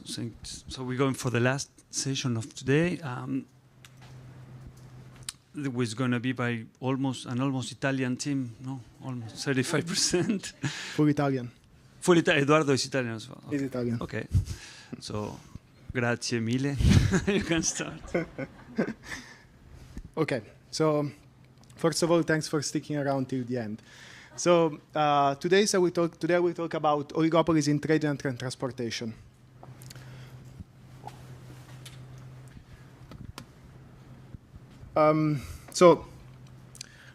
So we're going for the last session of today. It was going to be by almost Italian team, no? Almost 35%. Full Italian. Edoardo is Italian as well. Okay. He's Italian. Okay. So, grazie mille. You can start. Okay. So, first of all, thanks for sticking around till the end. So, today I will talk about oligopolies in trade and transportation. So,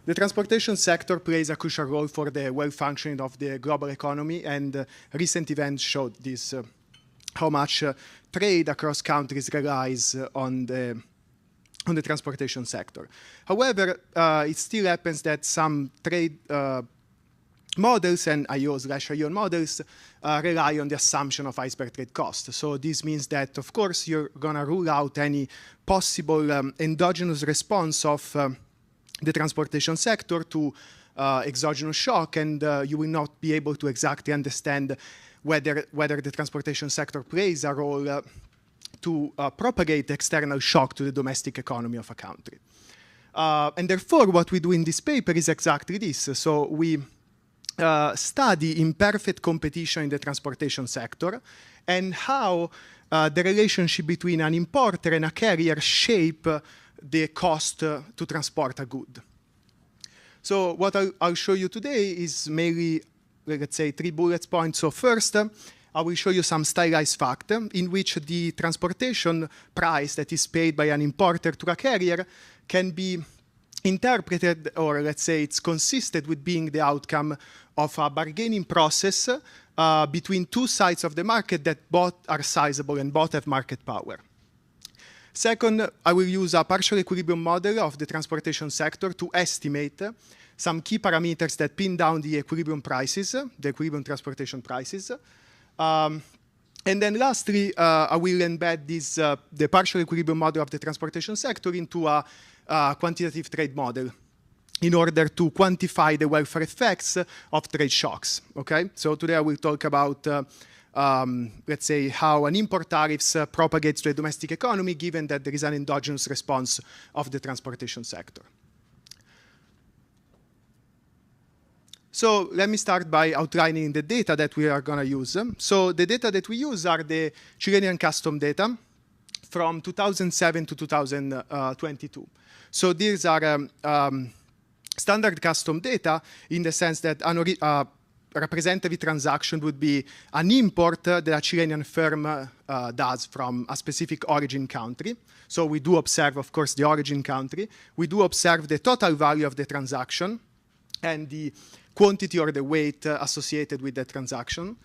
the transportation sector plays a crucial role for the well-functioning of the global economy, and recent events showed this, how much trade across countries relies on the transportation sector. However, it still happens that some trade models and IO/ION models rely on the assumption of iceberg trade cost. So this means that, of course, you're going to rule out any possible endogenous response of the transportation sector to exogenous shock, and you will not be able to exactly understand whether the transportation sector plays a role to propagate external shock to the domestic economy of a country. And therefore, what we do in this paper is exactly this. So we study imperfect competition in the transportation sector and how the relationship between an importer and a carrier shape the cost to transport a good. So what I'll show you today is mainly, let's say, 3 bullet points. So first, I will show you some stylized fact in which the transportation price that is paid by an importer to a carrier can be interpreted, or let's say it's consistent with being the outcome of a bargaining process between two sides of the market that both are sizable and both have market power. Second, I will use a partial equilibrium model of the transportation sector to estimate some key parameters that pin down the equilibrium prices, the equilibrium transportation prices. And then lastly, I will embed this, the partial equilibrium model of the transportation sector into a quantitative trade model in order to quantify the welfare effects of trade shocks, okay? So today I will talk about, let's say, how an import tariffs propagates to the domestic economy, given that there is an endogenous response of the transportation sector. So let me start by outlining the data that we are going to use. So the data that we use are the Chilean custom data from 2007 to 2022. So these are standard custom data in the sense that a representative transaction would be an import that a Chilean firm does from a specific origin country. So we do observe, of course, the origin country. We do observe the total value of the transaction and the quantity or the weight associated with the transaction.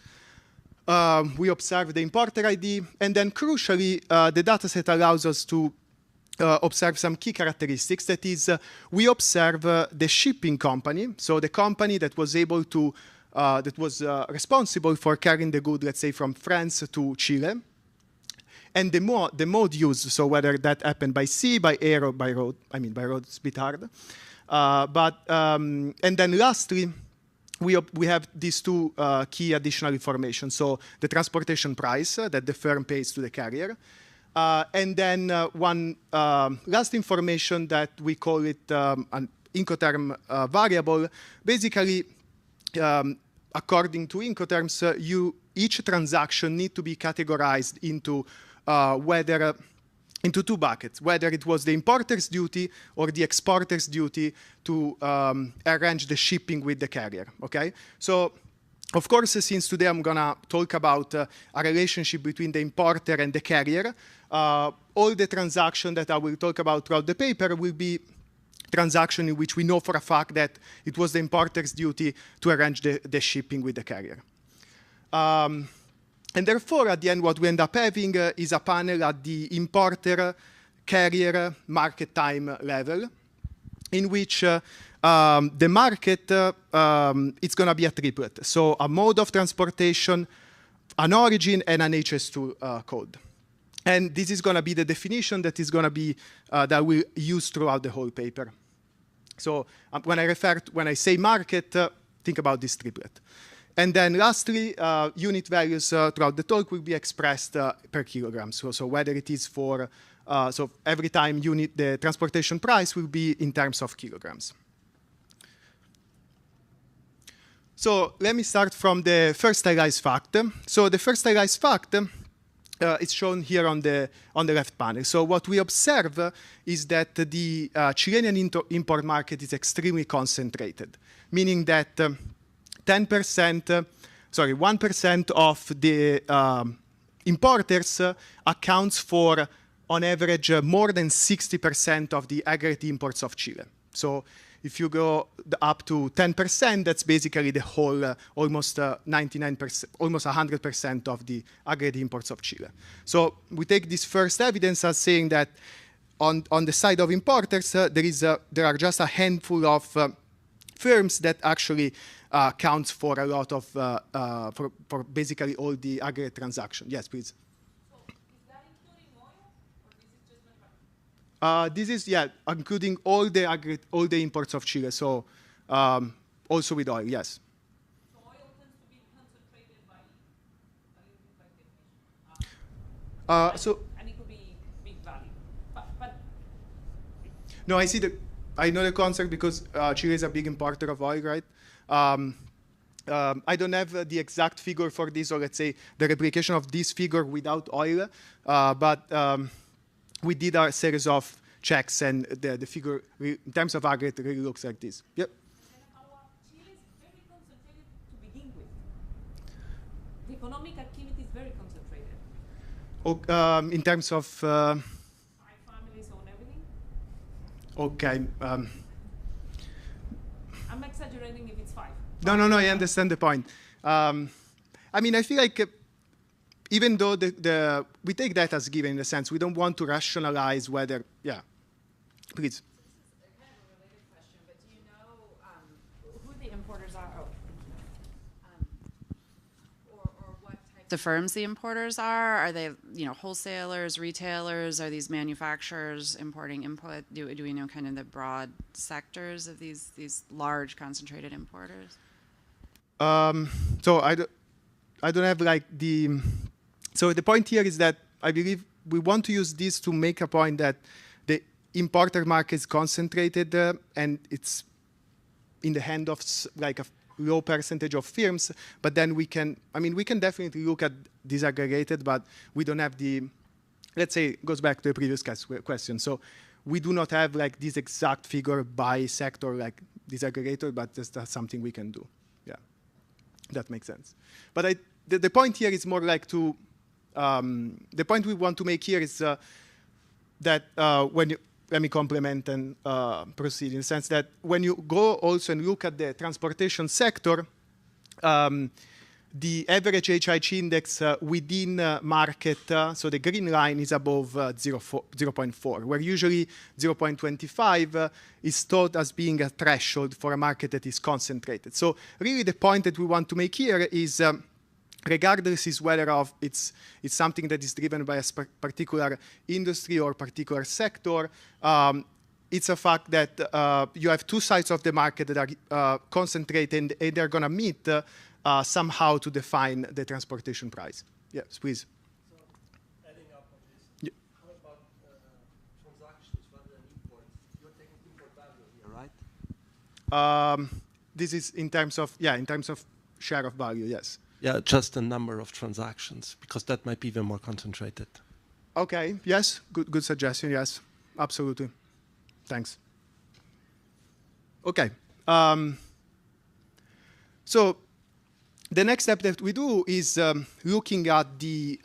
We observe the importer ID, and then crucially, the dataset allows us to observe some key characteristics. That is, we observe the shipping company, so the company that was able to, that was responsible for carrying the good, let's say, from France to Chile, and the mode used, so whether that happened by sea, by air, or by road. I mean, by road it's a bit hard. And then lastly, we have these two key additional information. So the transportation price that the firm pays to the carrier. And then one last information that we call it an Incoterm variable. Basically, according to Incoterms, each transaction need to be categorized into into two buckets, whether it was the importer's duty or the exporter's duty to arrange the shipping with the carrier, okay? So, of course, since today I'm gonna talk about a relationship between the importer and the carrier, all the transactions that I will talk about throughout the paper will be transactions in which we know for a fact that it was the importer's duty to arrange the shipping with the carrier. And therefore, at the end, what we end up having is a panel at the importer-carrier market time level, in which the market, it's going to be a triplet. So a mode of transportation, an origin, and an HS2 code. And this is going to be the definition that is going to be, that we'll use throughout the whole paper. So when I say market, think about this triplet. And then lastly, unit values throughout the talk will be expressed per kilogram. So whether it is for, so every time the transportation price will be in terms of kilograms. So let me start from the first stylized fact. So the first stylized fact is shown here on the left panel. So what we observe is that the Chilean import market is extremely concentrated, meaning that 1% of the importers accounts for, on average, more than 60% of the aggregate imports of Chile. So if you go up to 10%, that's basically the whole, almost 99%, almost 100% of the aggregate imports of Chile. So we take this first evidence as saying that on the side of importers, there are just a handful of firms that actually counts for a lot of, for basically all the aggregate transactions. Yes, please. This is, yeah, including all the imports of Chile, so also with oil, yes. So oil tends to be concentrated by and it could be big value. But no, I know the concept because Chile is a big importer of oil, right? I don't have the exact figure for this, or let's say the replication of this figure without oil, but we did a series of checks, and the figure, in terms of aggregate, really looks like this. Yep. Chile is very concentrated to begin with. The economic activity is very concentrated. In terms of... 5 families own everything? Okay. I'm exaggerating if it's 5. No, I understand the point. I mean, I feel like even though we take that as given in the sense, we don't want to rationalize whether, yeah, please. This is kind of a related question, but do you know who the importers are? Or what types of firms the importers are? Are they, wholesalers, retailers? Are these manufacturers importing input? Do we know kind of the broad sectors of these large concentrated importers? So I don't have like the... So the point here is that I believe we want to use this to make a point that the importer market is concentrated and it's in the hand of like a low percentage of firms, but then we can definitely look at disaggregated, but we don't have the, let's say, it goes back to the previous question. So we do not have like this exact figure by sector, like disaggregated, but that's something we can do. Yeah, that makes sense. But the point here is more like to, the point we want to make here is that when you, let me complement and proceed in the sense that when you go also and look at the transportation sector, the average HIG index within market, so the green line is above 0.4, where usually 0.25 is thought as being a threshold for a market that is concentrated. So really the point that we want to make here is regardless is whether it's something that is driven by a particular industry or particular sector, it's a fact that you have two sides of the market that are concentrated and they're going to meet somehow to define the transportation price. Yes, please. So, adding up on this, how about transactions rather than imports? You're taking import value here, right? This is in terms of share of value, yes. Yeah, just the number of transactions, because that might be even more concentrated. Okay, yes, good suggestion, yes, absolutely. Thanks. Okay, so the next step that we do is looking at the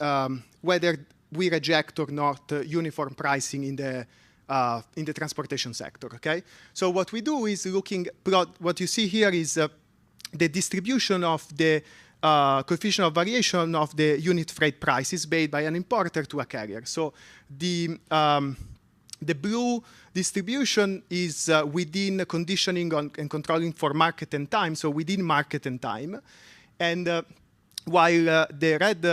whether we reject or not uniform pricing in the transportation sector. Okay, so what we do is what you see here is the distribution of the coefficient of variation of the unit freight prices paid by an importer to a carrier. So the blue distribution is within conditioning and controlling for market and time, so within market and time. And while the red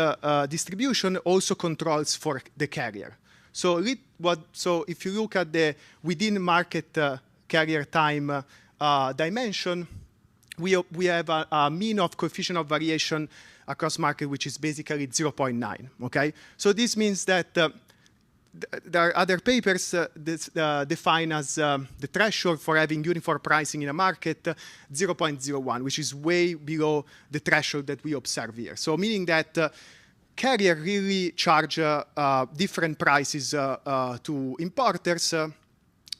distribution also controls for the carrier. So if you look at the within market carrier time dimension, we have a mean of coefficient of variation across market, which is basically 0.9, okay? So this means that there are other papers define as the threshold for having uniform pricing in a market 0.01, which is way below the threshold that we observe here. So meaning that carrier really charge different prices to importers,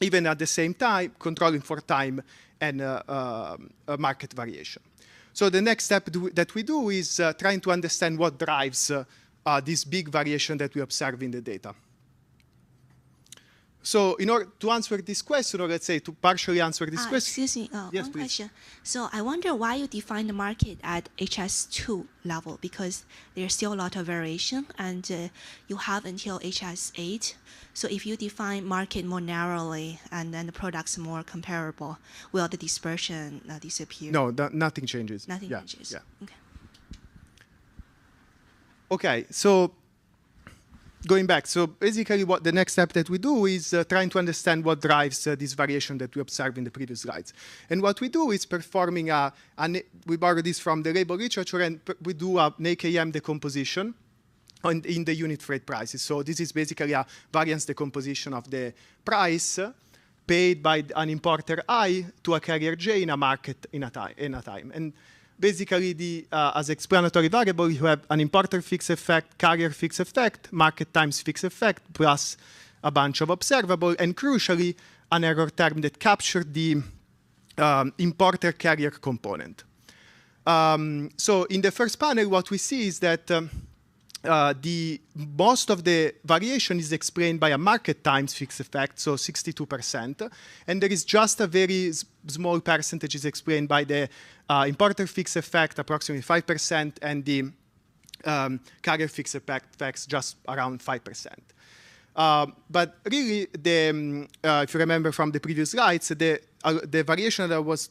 even at the same time, controlling for time and market variation. So the next step that we do is trying to understand what drives this big variation that we observe in the data. So in order to answer this question, or let's say to partially answer this question. Excuse me, yes, one please. question. So I wonder why you define the market at HS2 level, because there's still a lot of variation, and you have until HS8. So if you define market more narrowly and then the products more comparable, will the dispersion disappear? No, nothing changes. Nothing changes. Yeah. Okay. Okay, so going back, so basically what the next step that we do is trying to understand what drives this variation that we observed in the previous slides. And what we do is performing we borrow this from the labor literature, and we do an AKM decomposition in the unit freight prices. So this is basically a variance decomposition of the price paid by an importer I to a carrier J in a market in a time. And basically, as explanatory variable, you have an importer fixed effect, carrier fixed effect, market times fixed effect, plus a bunch of observable, and crucially, an error term that captured the importer-carrier component. So in the first panel, what we see is that most of the variation is explained by a market times fixed effect, so 62%, and there is just a very small percentage is explained by the importer fixed effect, approximately 5%, and the carrier fixed effects just around 5%. But really, if you remember from the previous slides, the variation that I was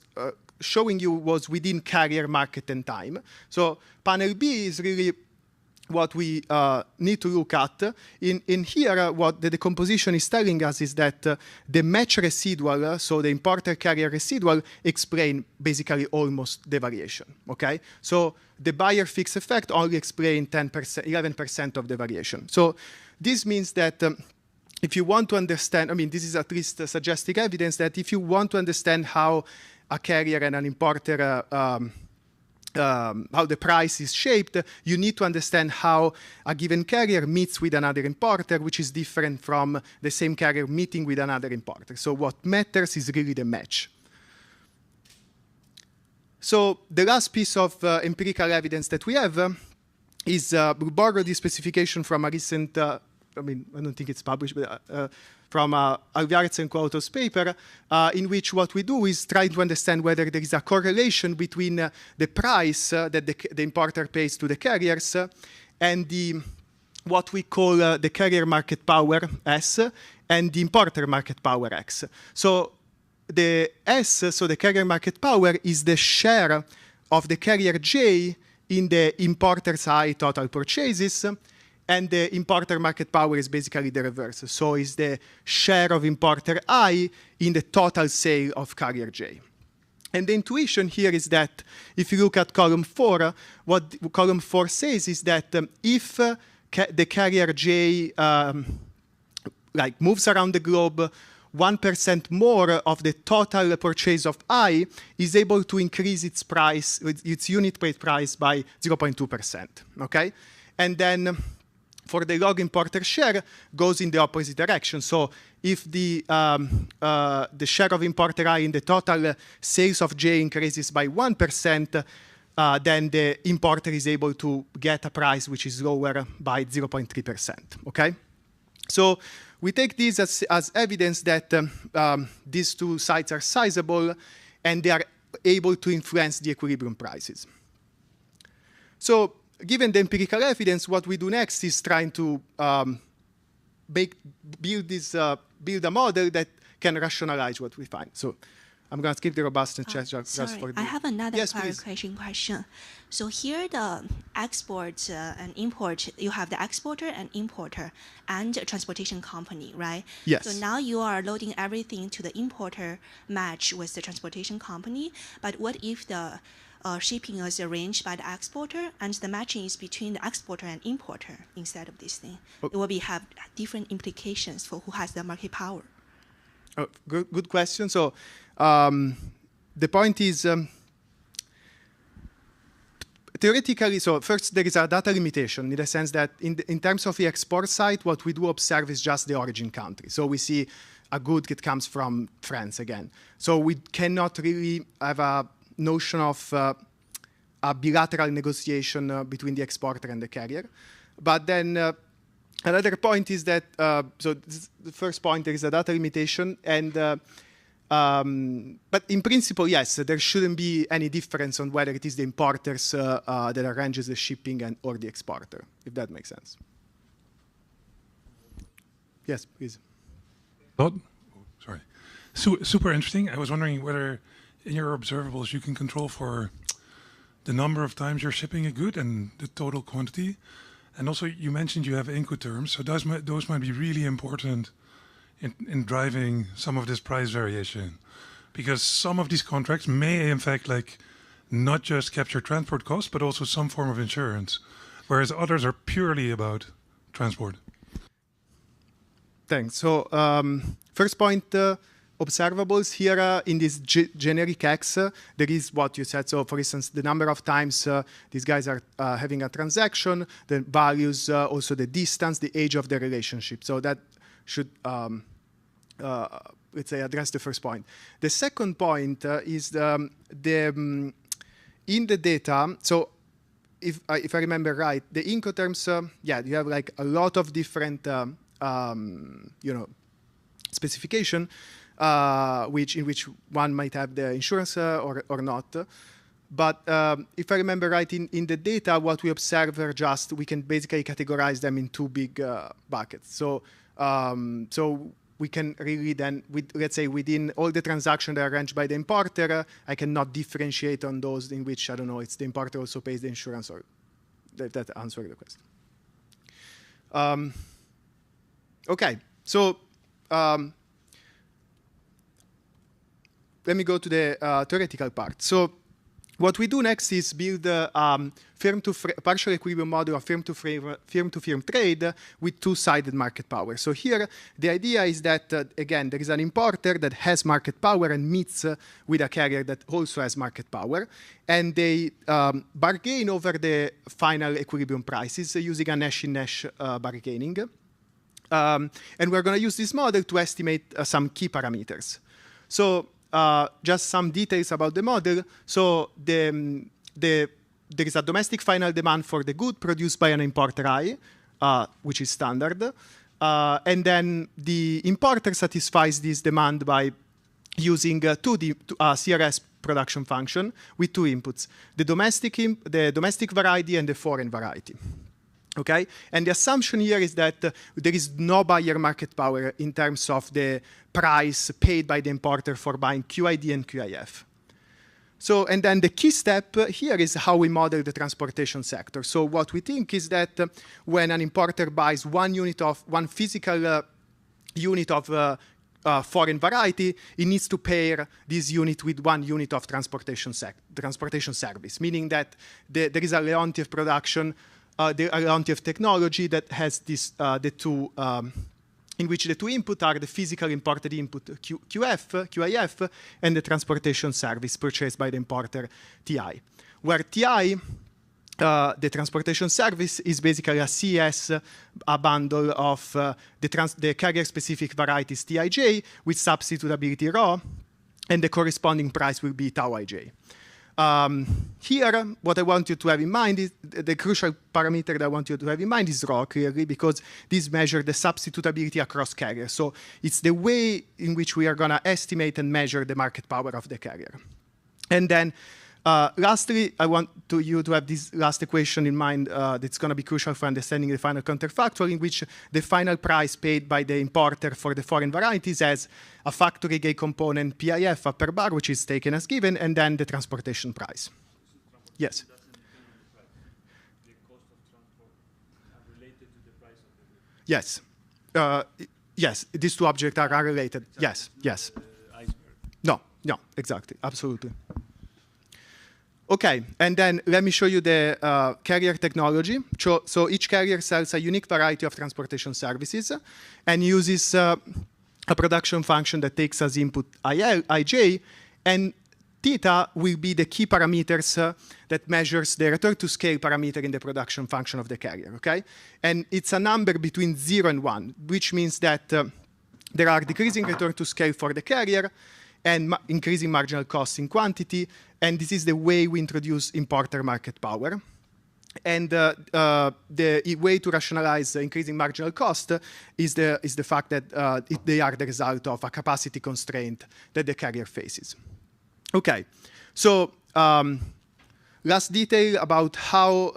showing you was within carrier, market, and time. So panel B is really what we need to look at. In here, what the decomposition is telling us is that the match residual, so the importer-carrier residual, explain basically almost the variation, okay? So the buyer fixed effect only explain 11% of the variation. So this means that if you want to understand, I mean, this is at least suggesting evidence that if you want to understand how a carrier and an importer how the price is shaped, you need to understand how a given carrier meets with another importer, which is different from the same carrier meeting with another importer. So what matters is really the match. So the last piece of empirical evidence that we have is we borrowed this specification from a recent, I don't think it's published, but from Alvarez and co-authors paper, in which what we do is try to understand whether there is a correlation between the price that the importer pays to the carriers and what we call the carrier market power, S, and the importer market power, X. So the S, so the carrier market power, is the share of the carrier J in the importer's I total purchases, and the importer market power is basically the reverse. So it's the share of importer I in the total sale of carrier J. And the intuition here is that if you look at column 4, what column 4 says is that if the carrier J moves around the globe 1% more of the total purchase of I, is able to increase its price, its unit rate price by 0.2%, okay? And then for the log importer share goes in the opposite direction. So if the share of importer I in the total sales of J increases by 1%, then the importer is able to get a price which is lower by 0.3%, okay? So we take this as evidence that these two sites are sizable and they are able to influence the equilibrium prices. So given the empirical evidence, what we do next is trying to build a model that can rationalize what we find. So I'm going to skip the robustness check just Sorry, for the... I have another Yes, please. clarification question. So here the export and import, you have the exporter and importer and a transportation company, right? Yes. So now you are loading everything to the importer match with the transportation company, but what if the shipping is arranged by the exporter and the matching is between the exporter and importer instead of this thing? It will have different implications for who has the market power. Oh, good question. So the point is, theoretically, so first there is a data limitation in the sense that in terms of the export side, what we do observe is just the origin country. So we see a good that comes from France again. So we cannot really have a notion of a bilateral negotiation between the exporter and the carrier. But then another point is that, so the first point, there is a data limitation, and but in principle, yes, there shouldn't be any difference on whether it is the importers that arranges the shipping or the exporter, if that makes sense. Yes, please. Sorry. Super interesting. I was wondering whether in your observables you can control for the number of times you're shipping a good and the total quantity. And also you mentioned you have Incoterms, so those might be really important in driving some of this price variation. Because some of these contracts may in fact not just capture transport costs, but also some form of insurance, whereas others are purely about transport. Thanks. So first point, observables here in this generic X, there is what you said. So for instance, the number of times these guys are having a transaction, the values, also the distance, the age of the relationship. So that should, let's say, address the first point. The second point is in the data, so if I remember right, the Incoterms, yeah, you have like a lot of different, specification, in which one might have the insurance or not. But if I remember right, in the data, what we observe are just, we can basically categorize them in two big buckets. So we can really then, let's say, within all the transactions that are arranged by the importer, I cannot differentiate on those in which, I don't know, it's the importer also pays the insurance, or that answers the question. Okay, so let me go to the theoretical part. So what we do next is build a partial equilibrium model of firm-to-firm trade with two-sided market power. So here, the idea is that, again, there is an importer that has market power and meets with a carrier that also has market power. And they bargain over the final equilibrium prices using a Nash-in-Nash bargaining. And we're going to use this model to estimate some key parameters. So just some details about the model. So there is a domestic final demand for the good produced by an importer I, which is standard. And then the importer satisfies this demand by using CRS production function with two inputs, the domestic variety and the foreign variety. Okay, and the assumption here is that there is no buyer market power in terms of the price paid by the importer for buying QID and QIF. So, and then the key step here is how we model the transportation sector. So what we think is that when an importer buys one physical unit of foreign variety, it needs to pair this unit with 1 unit of transportation service, meaning that there is a Leontief production, the Leontief technology that has this, in which the two inputs are the physical imported input QIF, and the transportation service purchased by the importer TI, where TI, the transportation service, is basically a CS, a bundle of the carrier-specific varieties TIJ with substitutability rho, and the corresponding price will be tau ij. Here, what I want you to have in mind is the crucial parameter that I want you to have in mind is rho, clearly, because this measures the substitutability across carriers. So it's the way in which we are going to estimate and measure the market power of the carrier. And then Lastly, I want you to have this last equation in mind that's going to be crucial for understanding the final counterfactual, in which the final price paid by the importer for the foreign varieties has a factory gate component PIF per bar, which is taken as given, and then the transportation price. Yes. Yes. Yes, these two objects are unrelated. Yes, yes. No, exactly, absolutely. Okay, and then let me show you the carrier technology. So each carrier sells a unique variety of transportation services and uses a production function that takes as input ij, and theta will be the key parameters that measures the return to scale parameter in the production function of the carrier, okay? And it's a number between 0 and 1, which means that there are decreasing return to scale for the carrier and increasing marginal costs in quantity, and this is the way we introduce importer market power. And the way to rationalize increasing marginal cost is the fact that they are the result of a capacity constraint that the carrier faces. Okay, so last detail about how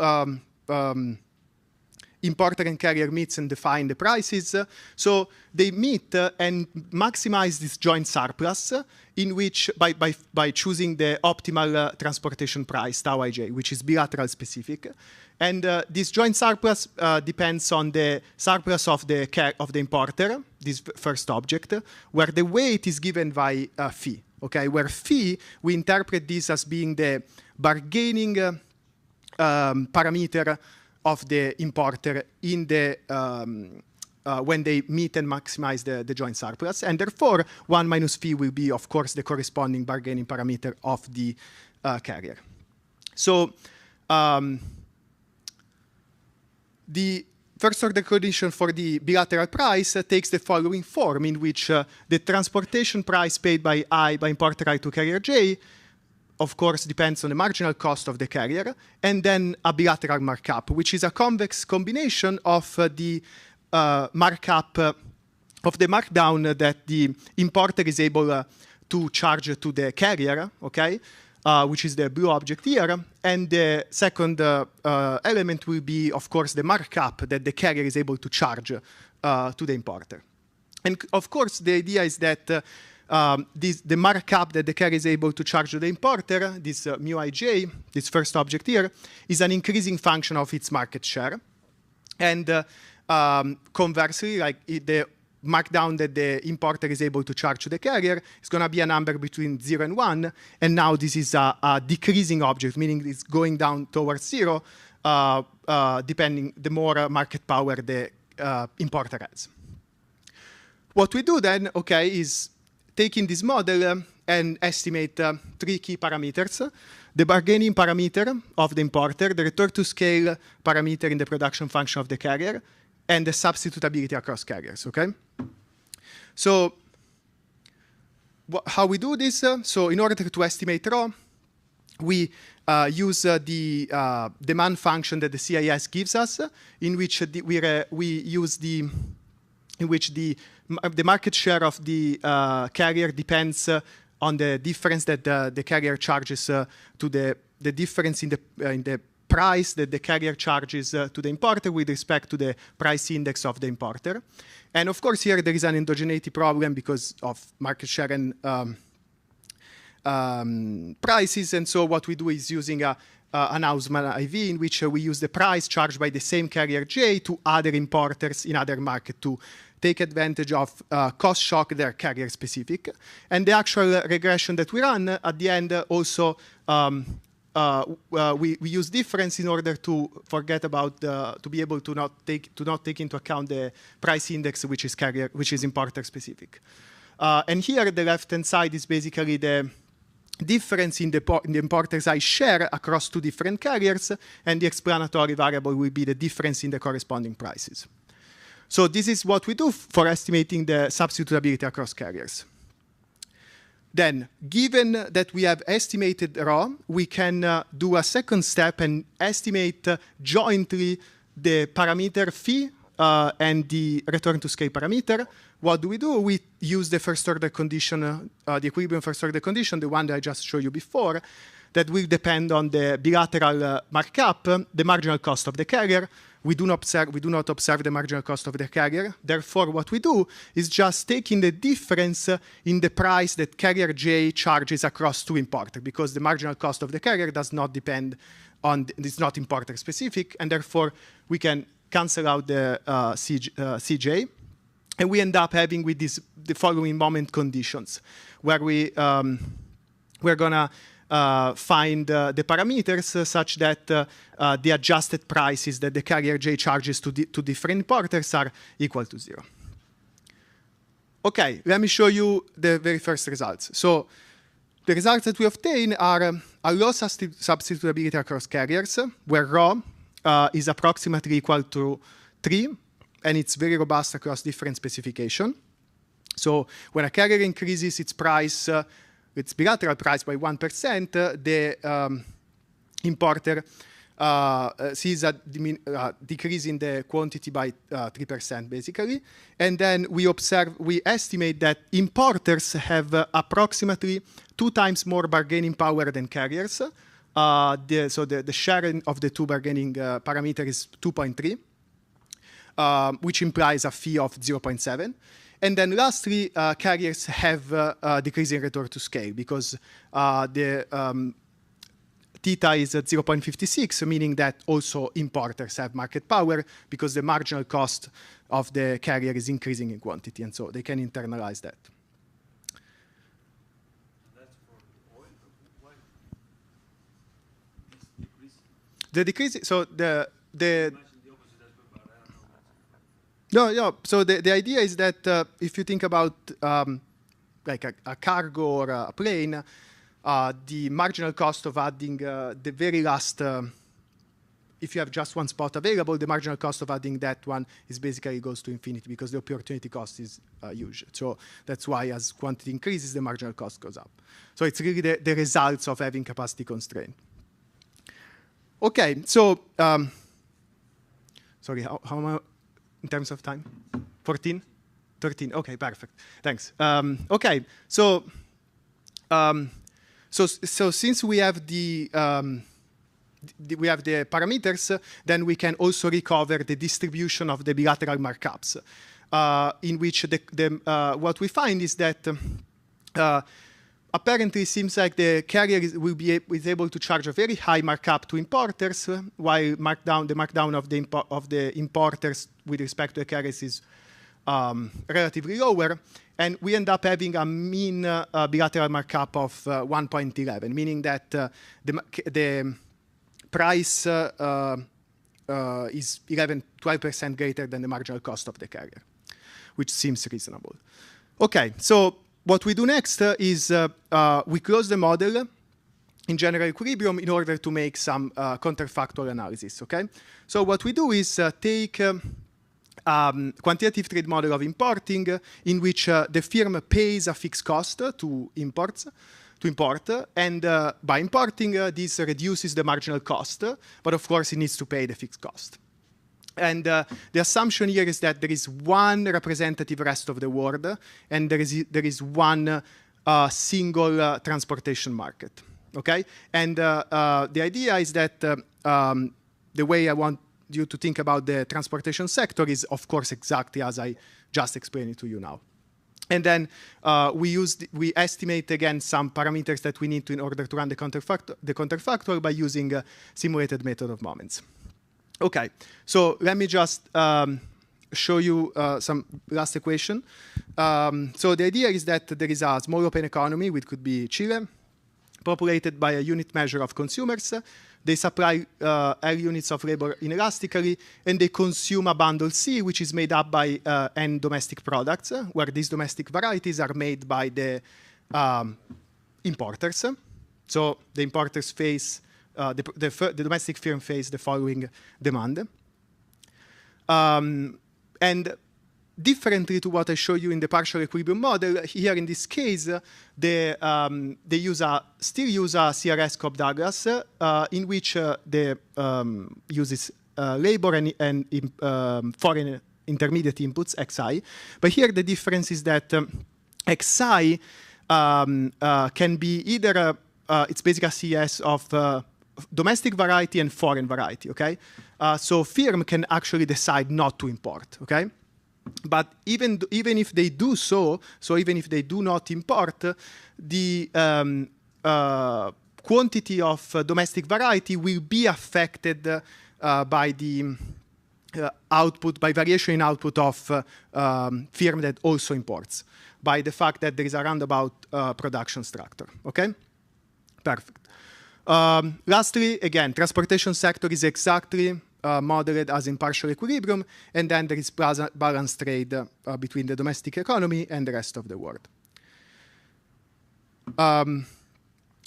importer and carrier meets and define the prices. So they meet and maximize this joint surplus, in which by choosing the optimal transportation price, tau ij, which is bilateral specific. And this joint surplus depends on the surplus of the importer, this first object, where the weight is given by phi. Okay, where phi, we interpret this as being the bargaining parameter of the importer in the when they meet and maximize the joint surplus, and therefore 1 minus phi will be, of course, the corresponding bargaining parameter of the carrier. So the first order condition for the bilateral price takes the following form, in which the transportation price paid by importer I to carrier j, of course, depends on the marginal cost of the carrier, and then a bilateral markup, which is a convex combination of the markup of the markdown that the importer is able to charge to the carrier, okay, which is the blue object here, and the second element will be, of course, the markup that the carrier is able to charge to the importer. And of course, the idea is that the markup that the carrier is able to charge to the importer, this mu ij, this first object here, is an increasing function of its market share. And conversely, like the markdown that the importer is able to charge to the carrier is going to be a number between 0 and 1, and now this is a decreasing object, meaning it's going down towards 0, depending the more market power the importer has. What we do then, okay, is taking this model and estimate 3 key parameters: the bargaining parameter of the importer, the return to scale parameter in the production function of the carrier, and the substitutability across carriers, okay? So how we do this? So in order to estimate rho, we use the demand function that the CIS gives us, in which we use in which the market share of the carrier depends on the difference that the carrier charges to the difference in the price that the carrier charges to the importer with respect to the price index of the importer. And of course, here there is an endogeneity problem because of market share and prices. And so what we do is using an Hausmann IV, in which we use the price charged by the same carrier J to other importers in other market to take advantage of cost shock that are carrier specific. And the actual regression that we run at the end also we use difference in order to forget about to be able to not take into account the price index, which is importer specific. And here the left hand side is basically the difference in the importer's I share across 2 different carriers, and the explanatory variable will be the difference in the corresponding prices. So this is what we do for estimating the substitutability across carriers. Then, given that we have estimated rho, we can do a second step and estimate jointly the parameter phi and the return to scale parameter. What do? We use the first order condition, the equilibrium first order condition, the one that I just showed you before, that will depend on the bilateral markup, the marginal cost of the carrier. We do not observe the marginal cost of the carrier. Therefore, what we do is just taking the difference in the price that carrier J charges across two importers, because the marginal cost of the carrier does not depend on, it's not importer specific, and therefore we can cancel out the CJ. And we end up having with this, the following moment conditions, where we're gonna find the parameters such that the adjusted prices that the carrier J charges to different importers are equal to 0. Okay, let me show you the very first results. So the results that we obtain are a low substitutability across carriers, where rho is approximately equal to 3, and it's very robust across different specification. So when a carrier increases its price, its bilateral price by 1%, the importer sees a decrease in the quantity by 3%, basically. And then we estimate that importers have approximately 2 times more bargaining power than carriers. So the share of the two bargaining parameter is 2.3, which implies a fee of 0.7. And then lastly, carriers have decreasing return to scale, because the theta is at 0.56, meaning that also importers have market power, because the marginal cost of the carrier is increasing in quantity, and so they can internalize that. That's for oil? Why? The decrease, so the No, no. So the idea is that if you think about like a cargo or a plane, the marginal cost of adding the very last, if you have just one spot available, the marginal cost of adding that one is basically goes to infinity, because the opportunity cost is huge. So that's why as quantity increases, the marginal cost goes up. So it's really the results of having capacity constraint. Okay, so sorry, how am I? In terms of time? 14? 13, okay, perfect, thanks. Okay, so since we have the parameters, then we can also recover the distribution of the bilateral markups, in which what we find is that apparently it seems like the carrier is able to charge a very high markup to importers, while the markdown of the importers with respect to the carriers is relatively lower, and we end up having a mean bilateral markup of 1.11, meaning that the price is 12% greater than the marginal cost of the carrier, which seems reasonable. Okay, so what we do next is we close the model in general equilibrium in order to make some counterfactual analysis, okay? So what we do is take quantitative trade model of importing, in which the firm pays a fixed cost to import, and by importing, this reduces the marginal cost, but of course it needs to pay the fixed cost. And the assumption here is that there is one representative rest of the world, and there is one single transportation market, okay? And the idea is that the way I want you to think about the transportation sector is, of course, exactly as I just explained it to you now. And then we estimate again some parameters that we need to in order to run the counterfactual by using a simulated method of moments. Okay, so let me just show you some last equation. So the idea is that there is a small open economy, which could be Chile, populated by a unit measure of consumers. They supply L units of labor inelastically, and they consume a bundle C, which is made up by N domestic products, where these domestic varieties are made by the importers. So the importers face, the domestic firm face the following demand. And differently to what I showed you in the partial equilibrium model, here in this case, they still use a CRS Cobb-Douglas, in which the uses labor and foreign intermediate inputs, XI. But here the difference is that XI can be either it's basically a CS of domestic variety and foreign variety, okay? So firm can actually decide not to import, okay? But even if they do so even if they do not import, the quantity of domestic variety will be affected by the output, by variation in output of firm that also imports, by the fact that there is a roundabout production structure, okay? Perfect. Lastly, again, transportation sector is exactly modeled as in partial equilibrium, and then there is balanced trade between the domestic economy and the rest of the world.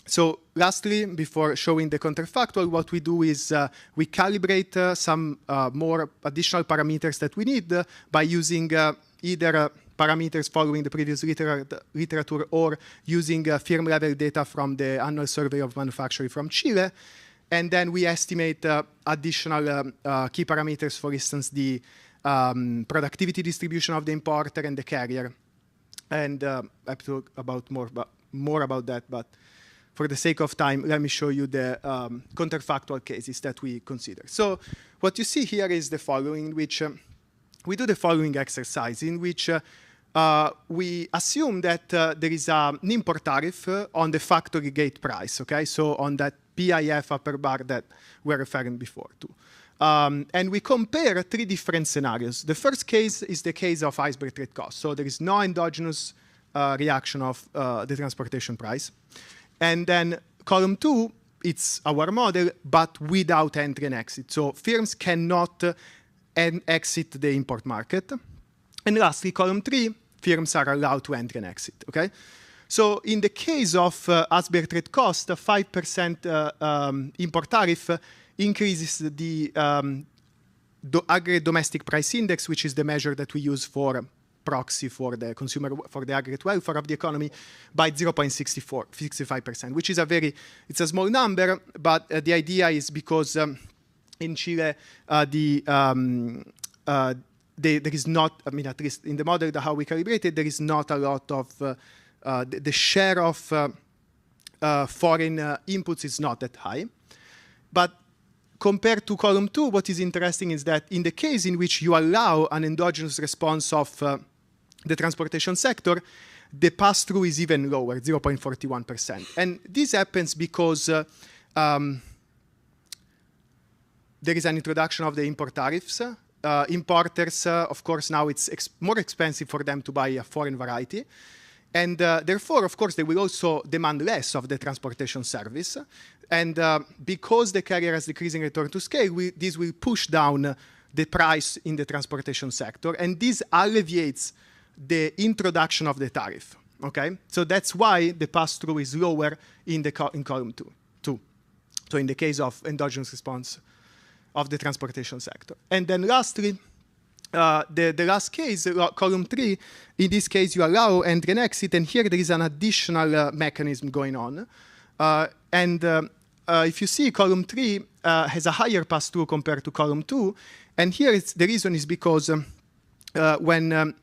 So lastly, before showing the counterfactual, what we do is we calibrate some more additional parameters that we need by using either parameters following the previous literature or using firm-level data from the annual survey of manufacturing from Chile. And then we estimate additional key parameters, for instance, the productivity distribution of the importer and the carrier. And I have to talk more about that, but for the sake of time, let me show you the counterfactual cases that we consider. So what you see here is the following, which we do the following exercise, in which we assume that there is an import tariff on the factory gate price, okay? So on that PIF upper bar that we're referring before to. And we compare three different scenarios. The first case is the case of iceberg trade cost. So there is no endogenous reaction of the transportation price. And then column 2, it's our model, but without entry and exit. So firms cannot exit the import market. And lastly, column 3, firms are allowed to enter and exit, okay? So in the case of iceberg trade cost, a 5% import tariff increases the aggregate domestic price index, which is the measure that we use for proxy for the consumer, for the aggregate welfare of the economy, by 0.65%, which is it's a small number, but the idea is because in Chile, there is not, I mean, at least in the model, how we calibrate it, there is not a lot of, the share of foreign inputs is not that high. But compared to column 2, what is interesting is that in the case in which you allow an endogenous response of the transportation sector, the pass-through is even lower, 0.41%. And this happens because there is an introduction of the import tariffs. Importers, of course, now it's more expensive for them to buy a foreign variety. And therefore, of course, they will also demand less of the transportation service. And because the carrier has decreasing return to scale, this will push down the price in the transportation sector. And this alleviates the introduction of the tariff, okay? So that's why the pass-through is lower in column 2. So in the case of endogenous response of the transportation sector. And then lastly, the last case, column 3, in this case you allow entry and exit, and here there is an additional mechanism going on. If you see, column 3 has a higher pass-through compared to column 2, and here the reason is because when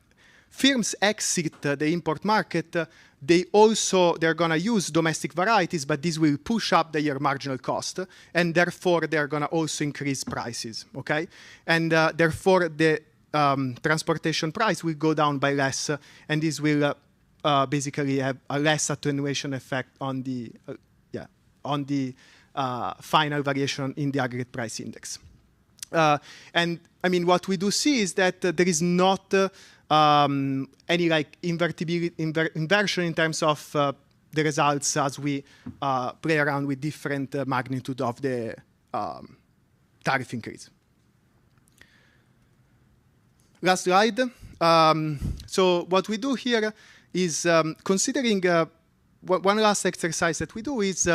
firms exit the import market, they're going to use domestic varieties, but this will push up their marginal cost, and therefore they're going to also increase prices, okay? And therefore the transportation price will go down by less, and this will basically have a less attenuation effect on the final variation in the aggregate price index. And I mean, what we do see is that there is not any like inversion in terms of the results as we play around with different magnitude of the tariff increase. Last slide. So what we do here is considering one last exercise that we do is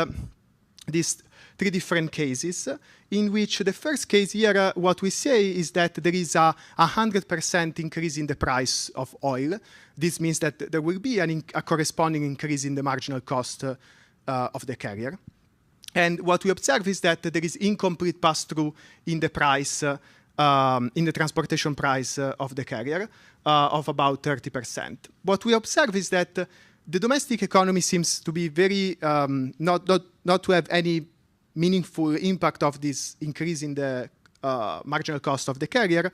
these 3 different cases, in which the first case here, what we say is that there is a 100% increase in the price of oil. This means that there will be a corresponding increase in the marginal cost of the carrier. And what we observe is that there is incomplete pass-through in the price, in the transportation price of the carrier of about 30%. What we observe is that the domestic economy seems to be very not to have any meaningful impact of this increase in the marginal cost of the carrier,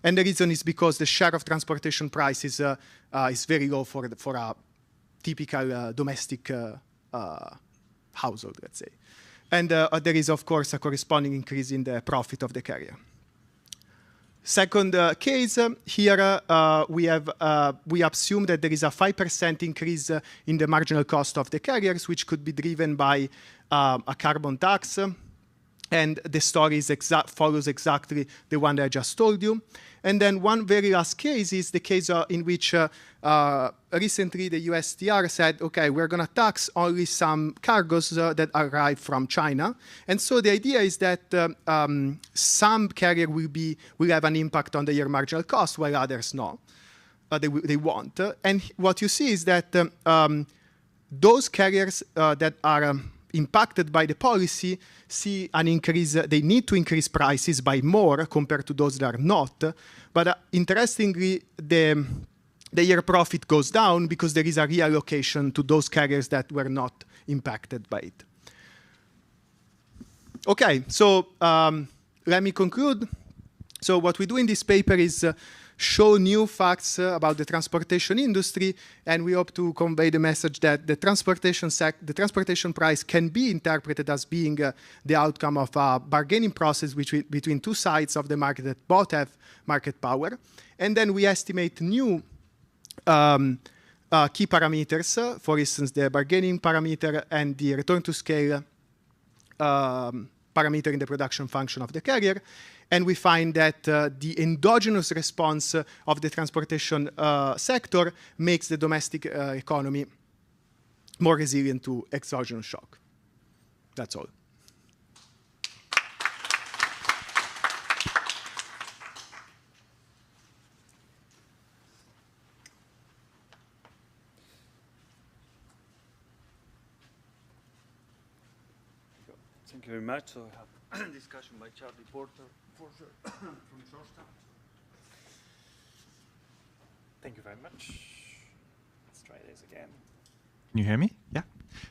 and the reason is because the share of transportation prices is very low for a typical domestic household, let's say, and there is of course a corresponding increase in the profit of the carrier. Second case, here we assume that there is a 5% increase in the marginal cost of the carriers, which could be driven by a carbon tax. And the story follows exactly the one that I just told you. And then one very last case is the case in which recently the USTR said, okay, we're going to tax only some cargoes that arrive from China. And so the idea is that some carrier will have an impact on their marginal cost, while others no. They won't. And what you see is that those carriers that are impacted by the policy see an increase. They need to increase prices by more compared to those that are not. But interestingly, their profit goes down because there is a reallocation to those carriers that were not impacted by it. Okay, so let me conclude. So what we do in this paper is show new facts about the transportation industry, and we hope to convey the message that the transportation price can be interpreted as being the outcome of a bargaining process between two sides of the market that both have market power. And then we estimate new key parameters, for instance, the bargaining parameter and the return to scale parameter in the production function of the carrier. And we find that the endogenous response of the transportation sector makes the domestic economy more resilient to exogenous shock. That's all. Thank you very much. So I have a discussion by Charly Porcher from Georgetown. Thank you very much. Let's try this again. Can you hear me? Yeah.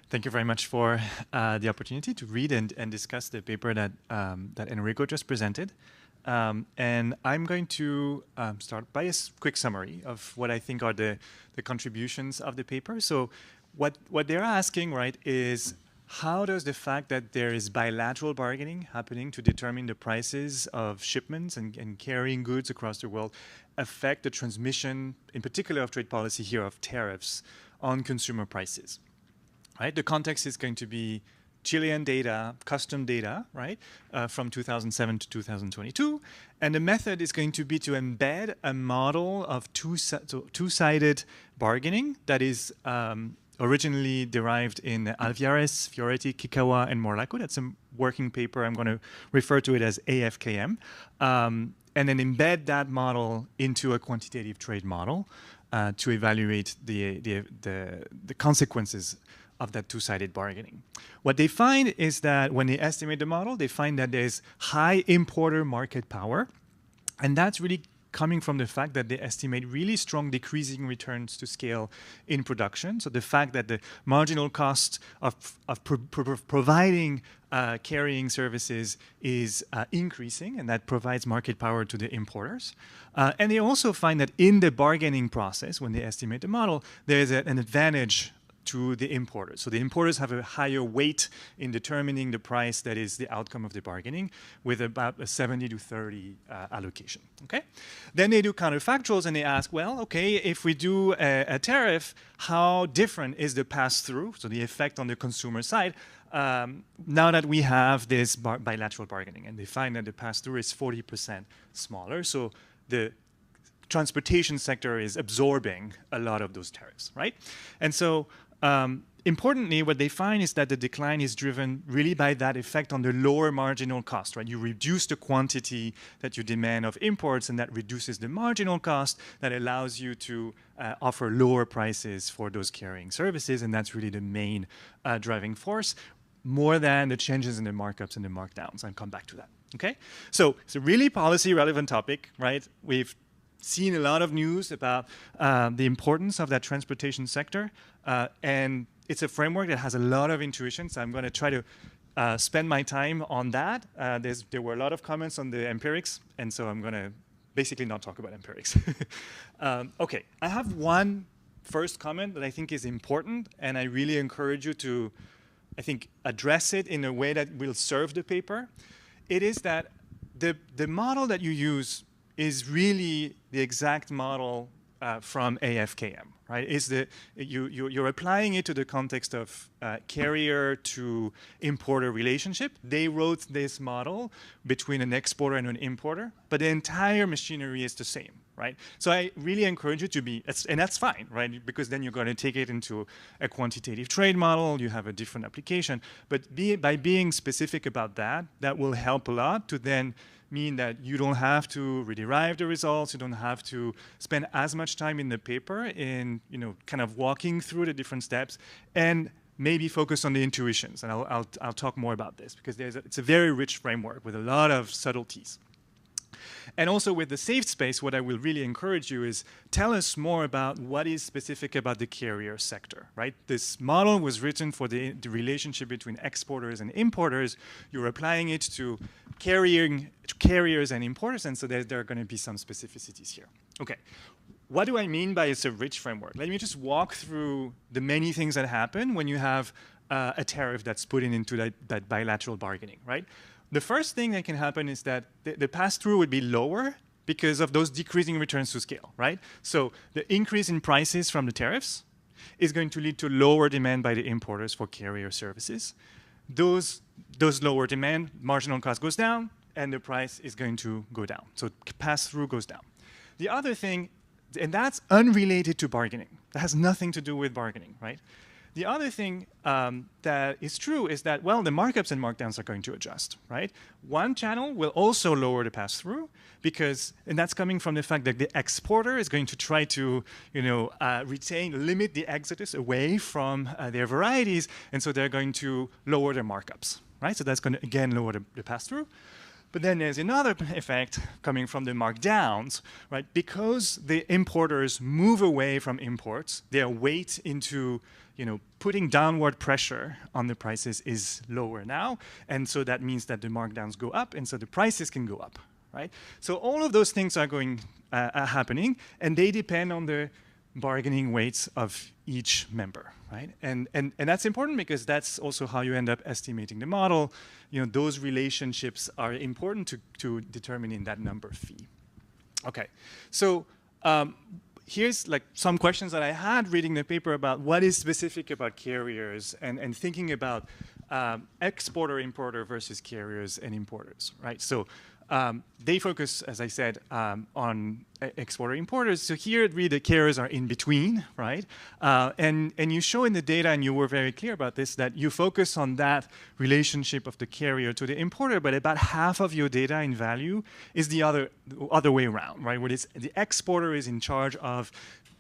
Thank you very much for the opportunity to read and discuss the paper that that Enrico just presented. And I'm going to start by a quick summary of what I think are the contributions of the paper. So what they're asking, right, is how does the fact that there is bilateral bargaining happening to determine the prices of shipments and carrying goods across the world affect the transmission, in particular of trade policy here, of tariffs on consumer prices? Right? The context is going to be Chilean data, custom data, right, from 2007 to 2022. And the method is going to be to embed a model of two-sided bargaining that is originally derived in Alviares, Fioretti, Kikawa, and Morlaco. That's a working paper. I'm going to refer to it as AFKM. And then embed that model into a quantitative trade model to evaluate the consequences of that two-sided bargaining. What they find is that when they estimate the model, they find that there's high importer market power. And that's really coming from the fact that they estimate really strong decreasing returns to scale in production. So the fact that the marginal cost of providing carrying services is increasing, and that provides market power to the importers. And they also find that in the bargaining process, when they estimate the model, there's an advantage to the importers. So the importers have a higher weight in determining the price that is the outcome of the bargaining, with about a 70 to 30 allocation. Okay? Then they do counterfactuals and they ask, well, okay, if we do a tariff, how different is the pass-through, so the effect on the consumer side, now that we have this bilateral bargaining? And they find that the pass-through is 40% smaller. So the transportation sector is absorbing a lot of those tariffs, right? And so importantly, what they find is that the decline is driven really by that effect on the lower marginal cost, right? You reduce the quantity that you demand of imports, and that reduces the marginal cost that allows you to offer lower prices for those carrying services, and that's really the main driving force, more than the changes in the markups and the markdowns. I'll come back to that, okay? So it's a really policy-relevant topic, right? We've seen a lot of news about the importance of that transportation sector, and it's a framework that has a lot of intuition, so I'm going to try to spend my time on that. There were a lot of comments on the empirics, and so I'm going to basically not talk about empirics. Okay, I have one first comment that I think is important, and I really encourage you to, I think, address it in a way that will serve the paper. It is that the model that you use is really the exact model from AFKM, right? You're applying it to the context of carrier to importer relationship. They wrote this model between an exporter and an importer, but the entire machinery is the same, right? So I really encourage you to be, and that's fine, right? Because then you're going to take it into a quantitative trade model, you have a different application, but by being specific about that, that will help a lot to then mean that you don't have to rederive the results, you don't have to spend as much time in the paper in, kind of walking through the different steps, and maybe focus on the intuitions. And I'll talk more about this, because it's a very rich framework with a lot of subtleties. And also with the safe space, what I will really encourage you is tell us more about what is specific about the carrier sector, right? This model was written for the relationship between exporters and importers. You're applying it to carriers and importers, and so there are going to be some specificities here. Okay, what do I mean by it's a rich framework? Let me just walk through the many things that happen when you have a tariff that's put into that bilateral bargaining, right? The first thing that can happen is that the pass-through would be lower because of those decreasing returns to scale, right? So the increase in prices from the tariffs is going to lead to lower demand by the importers for carrier services. Those lower demand, marginal cost goes down, and the price is going to go down. So pass-through goes down. The other thing, and that's unrelated to bargaining. That has nothing to do with bargaining, right? The other thing that is true is that, well, the markups and markdowns are going to adjust, right? One channel will also lower the pass-through because, and that's coming from the fact that the exporter is going to try to, limit the exodus away from their varieties, and so they're going to lower their markups, right? So that's going to, again, lower the pass-through. But then there's another effect coming from the markdowns, right? Because the importers move away from imports, their weight into putting downward pressure on the prices is lower now. And so that means that the markdowns go up, and so the prices can go up, right? So all of those things are happening, and they depend on the bargaining weights of each member, right? And that's important because that's also how you end up estimating the model. Those relationships are important to determining that number phi. Okay, so here's like some questions that I had reading the paper about what is specific about carriers and thinking about exporter, importer versus carriers and importers, right? So they focus, as I said, on exporter importers. So here, really, the carriers are in between, right? And you show in the data, and you were very clear about this, that you focus on that relationship of the carrier to the importer, but about half of your data in value is the other way around, right? Where the exporter is in charge of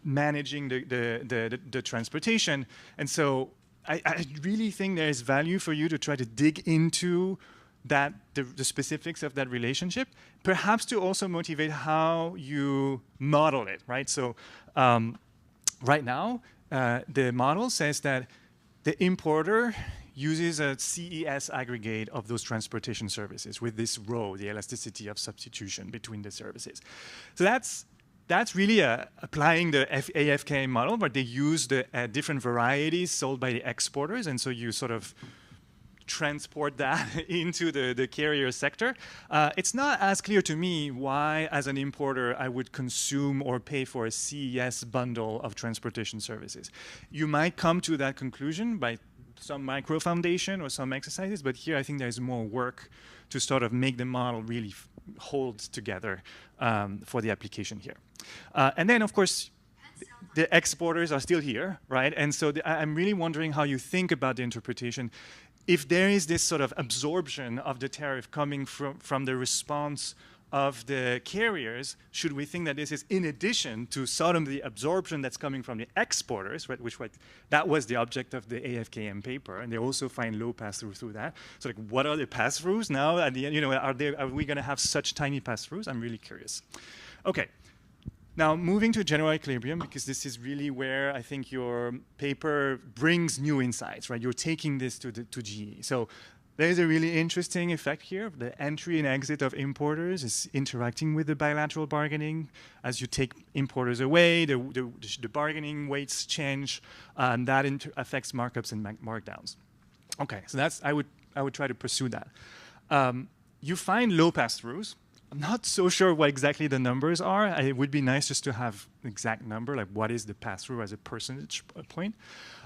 managing the transportation. And so I really think there is value for you to try to dig into the specifics of that relationship, perhaps to also motivate how you model it, right? So right now, the model says that the importer uses a CES aggregate of those transportation services with this rho, the elasticity of substitution between the services. So that's really applying the AFK model, but they use the different varieties sold by the exporters, and so you sort of transport that into the carrier sector. It's not as clear to me why, as an importer, I would consume or pay for a CES bundle of transportation services. You might come to that conclusion by some micro foundation or some exercises, but here I think there's more work to sort of make the model really hold together for the application here. And then, of course, the exporters are still here, right? And so I'm really wondering how you think about the interpretation. If there is this sort of absorption of the tariff coming from the response of the carriers, should we think that this is in addition to sort of the absorption that's coming from the exporters, right, that was the object of the AFKM paper, and they also find low pass-through through that. So like, what are the pass-throughs now? At the end, are we going to have such tiny pass-throughs? I'm really curious. Okay, Now, moving to general equilibrium, because this is really where I think your paper brings new insights, right? You're taking this to GE. So there's a really interesting effect here. The entry and exit of importers is interacting with the bilateral bargaining. As you take importers away, the bargaining weights change, and that affects markups and markdowns. Okay, so that's I would try to pursue that. You find low pass-throughs. I'm not so sure what exactly the numbers are. It would be nice just to have an exact number, like what is the pass-through as a percentage point.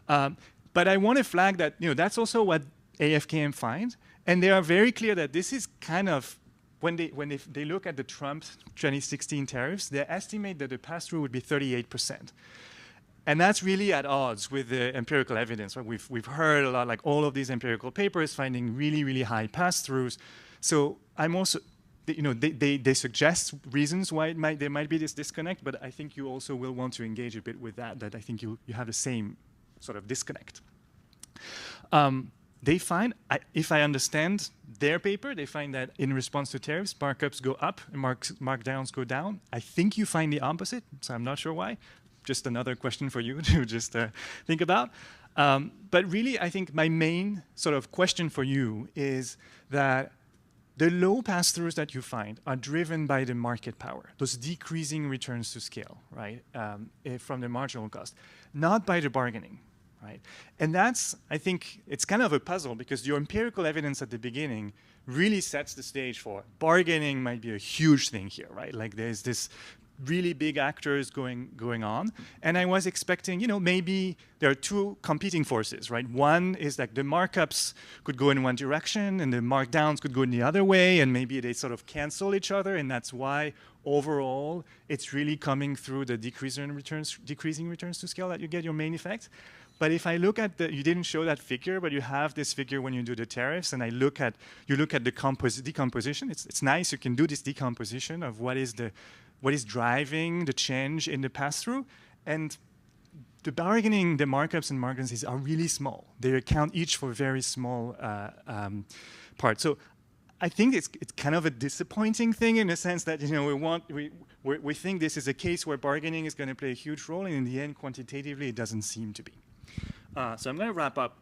But I want to flag that that's also what AFKM finds, and they are very clear that this is kind of when they look at the Trump 2016 tariffs, they estimate that the pass-through would be 38%. And that's really at odds with the empirical evidence. Right? We've heard a lot, like all of these empirical papers finding really, really high pass-throughs. So I'm also, they suggest reasons why there might be this disconnect, but I think you also will want to engage a bit with that I think you have the same sort of disconnect. They find, if I understand their paper, they find that in response to tariffs, markups go up and markdowns go down. I think you find the opposite, so I'm not sure why. Just another question for you to just think about. But really, I think my main sort of question for you is that the low pass-throughs that you find are driven by the market power, those decreasing returns to scale, right, from the marginal cost, not by the bargaining, right? And that's, I think, it's kind of a puzzle because your empirical evidence at the beginning really sets the stage for bargaining might be a huge thing here, right? Like there's this really big actors going on. And I was expecting, maybe there are two competing forces, right? One is like the markups could go in one direction and the markdowns could go in the other way, and maybe they sort of cancel each other, and that's why overall it's really coming through the decreasing returns to scale that you get your main effect. But if I look at you didn't show that figure, but you have this figure when you do the tariffs, and you look at the decomposition. It's nice, you can do this decomposition of what is driving the change in the pass-through, and the bargaining, the markups and margins are really small. They account each for very small parts. So I think it's kind of a disappointing thing in the sense that we think this is a case where bargaining is going to play a huge role, and in the end, quantitatively, it doesn't seem to be. So I'm going to wrap up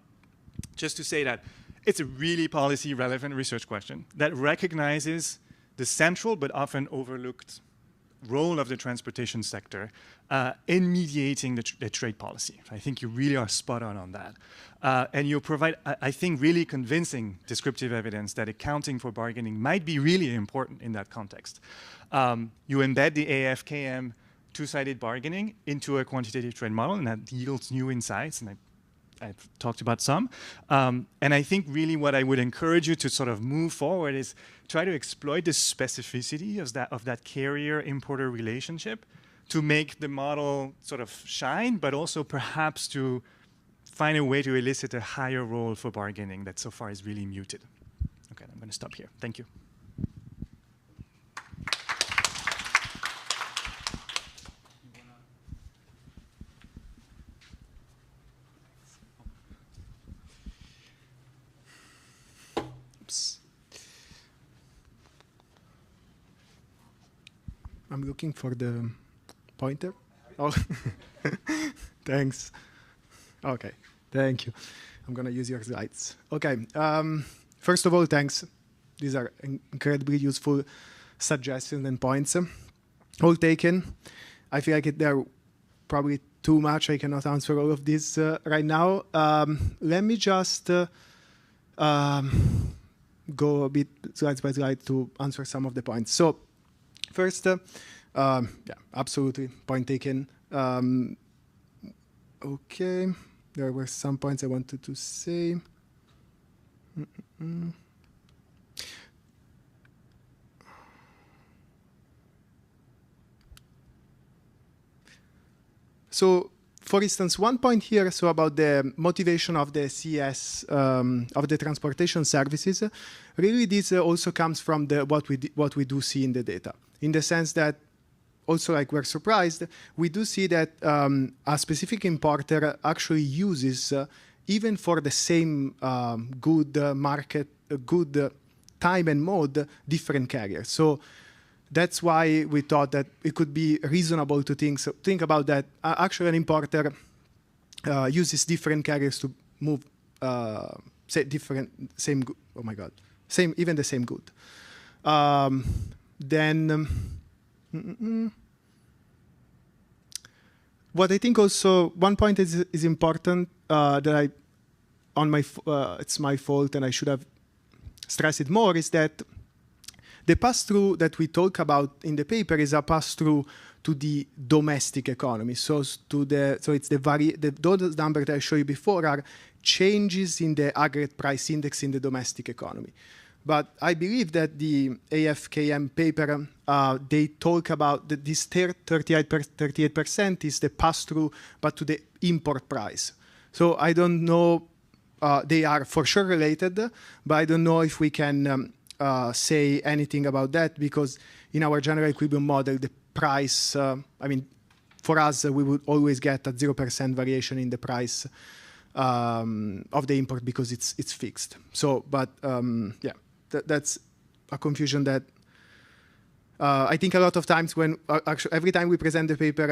just to say that it's a really policy-relevant research question that recognizes the central but often overlooked role of the transportation sector in mediating the trade policy. I think you really are spot on that. And you provide, I think, really convincing descriptive evidence that accounting for bargaining might be really important in that context. You embed the AFKM two-sided bargaining into a quantitative trade model, and that yields new insights, and I've talked about some. And I think really what I would encourage you to sort of move forward is try to exploit the specificity of that carrier-importer relationship to make the model sort of shine, but also perhaps to find a way to elicit a higher role for bargaining that so far is really muted. Okay, I'm going to stop here. Thank you. I'm looking for the pointer. Oh, thanks. Okay, thank you. I'm gonna use your slides. Okay, first of all, thanks. These are incredibly useful suggestions and points. All taken. I feel like they're probably too much. I cannot answer all of this right now. Let me just go a bit slide by slide to answer some of the points. So, first, yeah, absolutely, point taken. Okay, there were some points I wanted to say. So, for instance, one point here, so about the motivation of the CS, of the transportation services, really this also comes from what we do see in the data, in the sense that also, like, we're surprised, we do see that a specific importer actually uses, even for the same good market, good time and mode, different carriers. So that's why we thought that it could be reasonable to think about that. Actually, an importer uses different carriers to move, say same good. Oh my God, even the same good. What I think also one point is important that it's my fault and I should have stressed it more, is that the pass-through that we talk about in the paper is a pass-through to the domestic economy. So it's those numbers that I showed you before are changes in the aggregate price index in the domestic economy. But I believe that the AFKM paper, they talk about that this 38% is the pass-through, but to the import price. So I don't know, they are for sure related, but I don't know if we can say anything about that, because in our general equilibrium model, the price, for us, we would always get a 0% variation in the price of the import because it's fixed. So, but yeah, that's a confusion that I think a lot of times when actually every time we present the paper,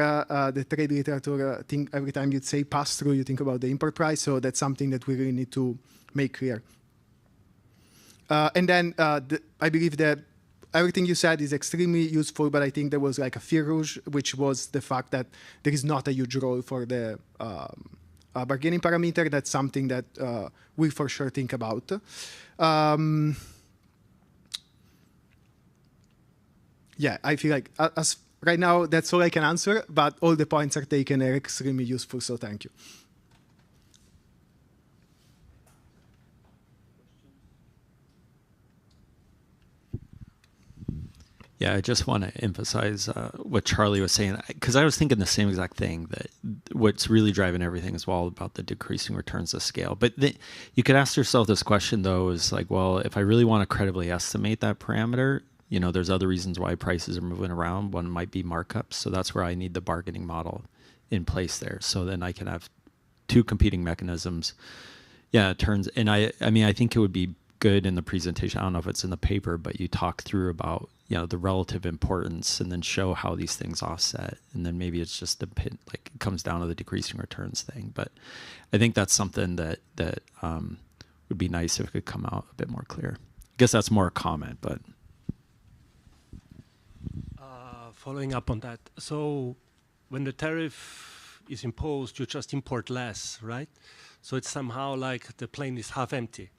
the trade literature every time you say pass through, you think about the import price. So that's something that we really need to make clear. And then I believe that everything you said is extremely useful, but I think there was like a fil rouge, which was the fact that there is not a huge role for the bargaining parameter. That's something that we for sure think about. Yeah, I feel like as right now, that's all I can answer, but all the points are taken are extremely useful, so thank you. Yeah, I just want to emphasize what Charlie was saying, because I was thinking the same exact thing, that what's really driving everything is all about the decreasing returns to scale. But you could ask yourself this question, though, is like, well, if I really want to credibly estimate that parameter, you know, there's other reasons why prices are moving around. One might be markups. So that's where I need the bargaining model in place there. So then I can have two competing mechanisms. Yeah, it turns, and I mean, I think it would be good in the presentation. I don't know if it's in the paper, but you talk through about, you know, the relative importance and then show how these things offset. And then maybe it's just like it comes down to the decreasing returns thing. But I think that's something that would be nice if it could come out a bit more clear. I guess that's more a comment, but. Following up on that, so when the tariff is imposed, you just import less, right? So it's somehow like the plane is half empty.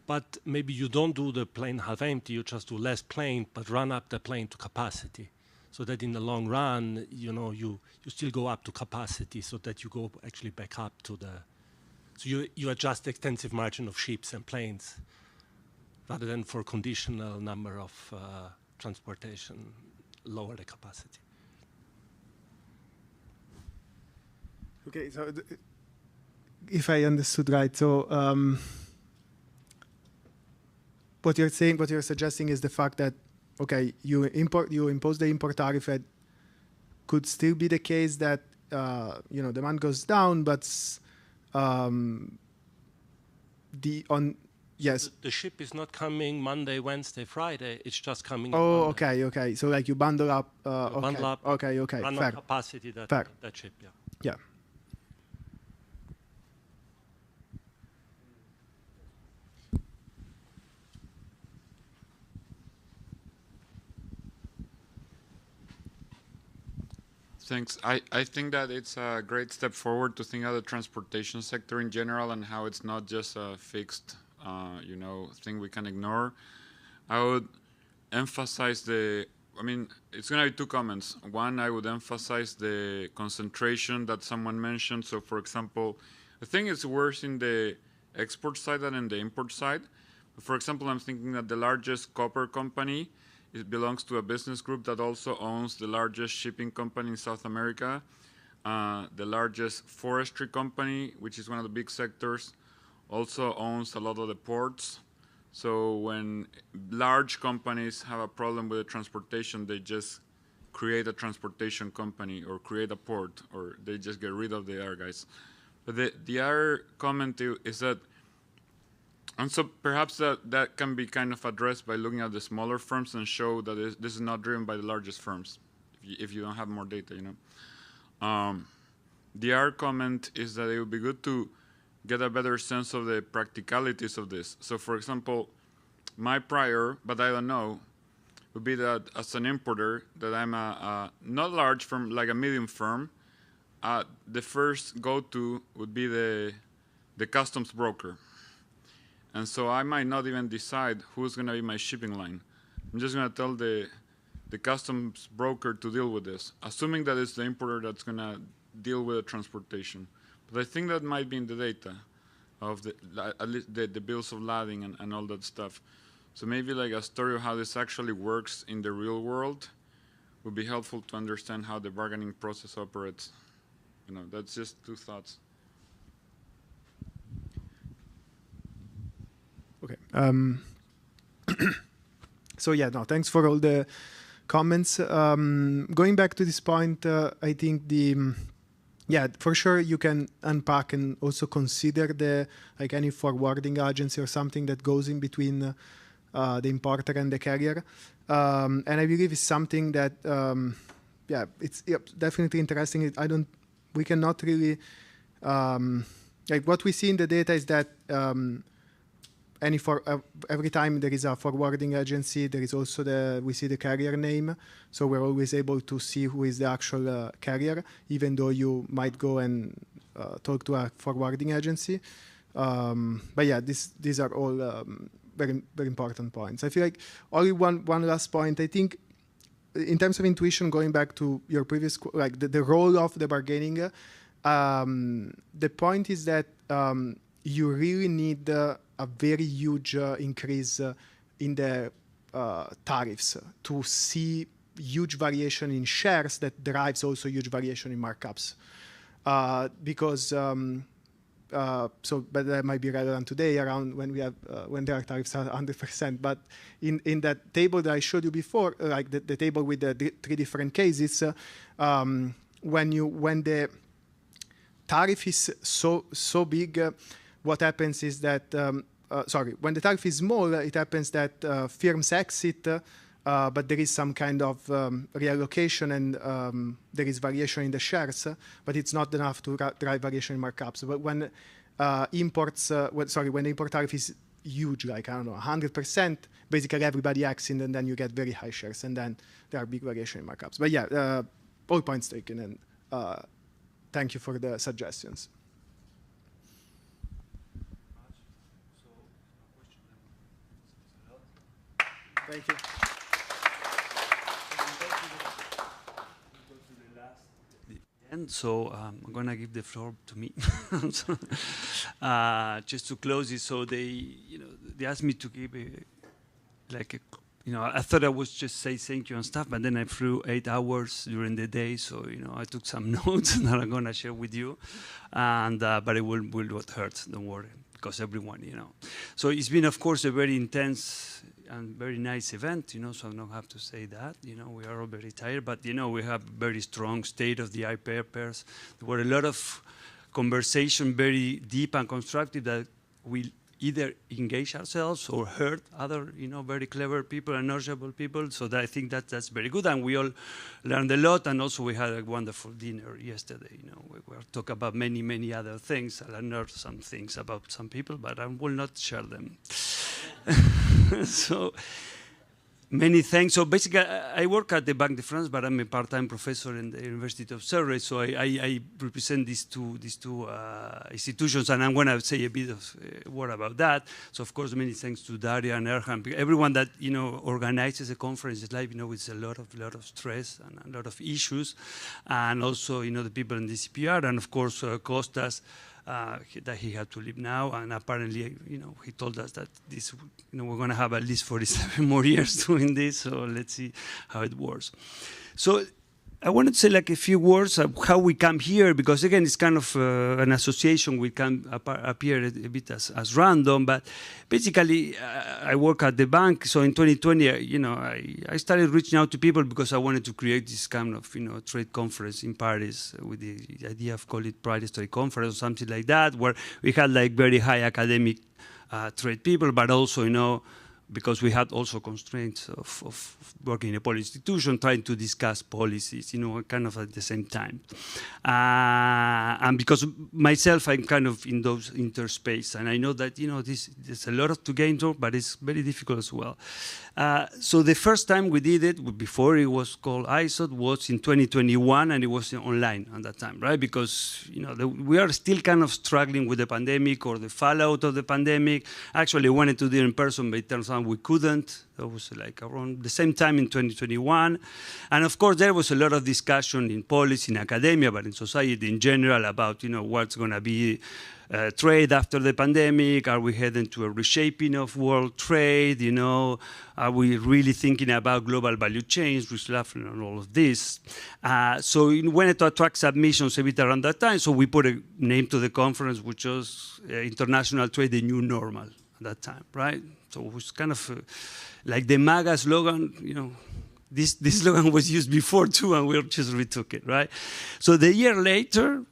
But maybe you don't do the plane half empty, you just do less plane, but run up the plane to capacity. So that in the long run, you know, you still go up to capacity, so that you go actually back up to the, so you adjust the extensive margin of ships and planes rather than for conditional number of transportation, lower the capacity. Okay, so if I understood right, so what you're saying, what you're suggesting is the fact that, okay, you impose the import tariff. It could still be the case that you know, demand goes down, but yes. The ship is not coming Monday, Wednesday, Friday. It's just coming. Oh, okay, okay. So like you bundle up. Okay. Bundle up. Okay. Run Fair. on capacity that ship. Yeah. Yeah. Thanks. I think that it's a great step forward to think of the transportation sector in general and how it's not just a fixed, you know, thing we can ignore. I would emphasize it's going to be two comments. One, I would emphasize the concentration that someone mentioned. So, for example, I think it's worse in the export side than in the import side. For example, I'm thinking that the largest copper company, it belongs to a business group that also owns the largest shipping company in South America, the largest forestry company, which is one of the big sectors, also owns a lot of the ports. So when large companies have a problem with the transportation, they just create a transportation company or create a port, or they just get rid of the other guys. But the other comment is that And so perhaps that can be kind of addressed by looking at the smaller firms and show that this is not driven by the largest firms, if you don't have more data, you know. The other comment is that it would be good to get a better sense of the practicalities of this. So for example, my prior, but I don't know, would be that as an importer, that I'm a not large firm, like a medium firm, the first go-to would be the customs broker. And so I might not even decide who's going to be my shipping line. I'm just going to tell the customs broker to deal with this, assuming that it's the importer that's going to deal with the transportation. But I think that might be in the data of at least the bills of lading and all that stuff. So maybe like a story of how this actually works in the real world would be helpful to understand how the bargaining process operates. You know, that's just two thoughts. Okay. So yeah, no, thanks for all the comments. Going back to this point, I think yeah, for sure you can unpack and also consider like any forwarding agency or something that goes in between the importer and the carrier. And I believe it's something that, yeah, it's definitely interesting. We cannot really, like what we see in the data is that every time there is a forwarding agency, there is also we see the carrier name. So we're always able to see who is the actual carrier, even though you might go and talk to a forwarding agency. But yeah, these are all very, very important points. I feel like only one last point. I think in terms of intuition, going back to your previous, like the role of the bargaining, the point is that you really need a very huge increase in the tariffs to see huge variation in shares that drives also huge variation in markups. Because but that might be relevant today around when we have when there are tariffs at 100%. But in that table that I showed you before, like the table with the three different cases, when the tariff is so big, what happens is that when the tariff is small, it happens that firms exit, but there is some kind of reallocation and there is variation in the shares, but it's not enough to drive variation in markups. But when when the import tariff is huge, like, I don't know, 100%, basically everybody exits and then you get very high shares and then there are big variation in markups. But yeah, all points taken, and thank you for the suggestions. Thank you. And so I'm going to give the floor to me. Just to close it, so they asked me to give I thought I was just say thank you and stuff, but then I flew 8 hours during the day, so I took some notes that I'm going to share with you, and but it will not hurt, don't worry, because everyone, So it's been, of course, a very intense and very nice event, so I don't have to say that, we are all very tired, but, we have very strong state-of-the-art papers. There were a lot of conversation, very deep and constructive, that we either engage ourselves or hurt other, very clever people and knowledgeable people. So I think that's very good, and we all learned a lot. And also we had a wonderful dinner yesterday. We were talking about many, many other things. I learned some things about some people, but I will not share them. So many thanks. So basically, I work at the Banque de France, but I'm a part-time professor in the University of Surrey. So I represent these two institutions, and I'm going to say a bit of word about that. So of course, many thanks to Daria and Erhan, everyone that organizes a conference. It's like it's a lot of stress and a lot of issues, and also the people in the CEPR, and of course Costas. That he had to leave now, and apparently, he told us that this, we're going to have at least 47 more years doing this. So let's see how it works. So I wanted to say like a few words of how we come here, because again, it's kind of an association. We can appear a bit as random, but basically, I work at the bank. So in 2020, I started reaching out to people because I wanted to create this kind of, trade conference in Paris with the idea of call it Pride Story Conference or something like that, where we had like very high academic trade people, but also, because we had also constraints of working in a policy institution, trying to discuss policies, kind of at the same time. And because myself, I'm kind of in those interspace, and I know that, there's a lot to gain, but it's very difficult as well. So the first time we did it, before it was called ISoT, was in 2021, and it was online at that time, right? Because, we are still kind of struggling with the pandemic or the fallout of the pandemic. Actually, we wanted to do it in person, but it turns out we couldn't. That was like around the same time in 2021. And of course, there was a lot of discussion in policy, in academia, but in society in general about, what's going to be trade after the pandemic. Are we heading to a reshaping of world trade? Are we really thinking about global value chains, reflecting on all of this? So we wanted to attract submissions a bit around that time. So we put a name to the conference, which was International Trade, the New Normal at that time, right? So it was kind of like the MAGA slogan, this slogan was used before too, and we just retook it, right? So the year later,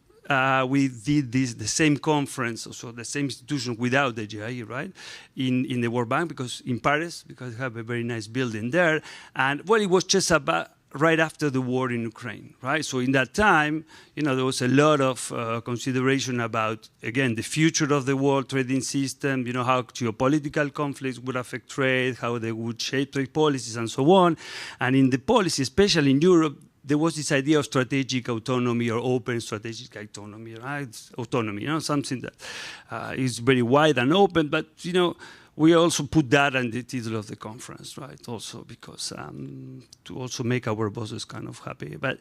we did the same conference, so the same institution without the GIE, right, in the World Bank, because in Paris, because we have a very nice building there. And, well, it was just about right after the war in Ukraine, right? So in that time, there was a lot of consideration about, again, the future of the world trading system, how geopolitical conflicts would affect trade, how they would shape trade policies, and so on. And in the policy, especially in Europe, there was this idea of strategic autonomy or open strategic autonomy, right? Autonomy, something that is very wide and open, but, we also put that on the title of the conference, right? Also because to also make our bosses kind of happy. But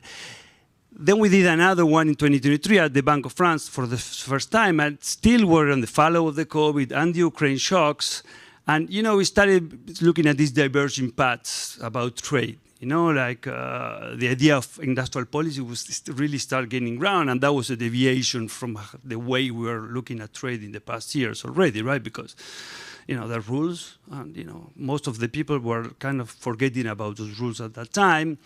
then we did another one in 2023 at the Banque de France for the first time, and still we're on the follow of the COVID and the Ukraine shocks. And, we started looking at these diverging paths about trade. The idea of industrial policy was really start gaining ground, and that was a deviation from the way we were looking at trade in the past years already, right? Because, there are rules, and, most of the people were kind of forgetting about those rules at that time.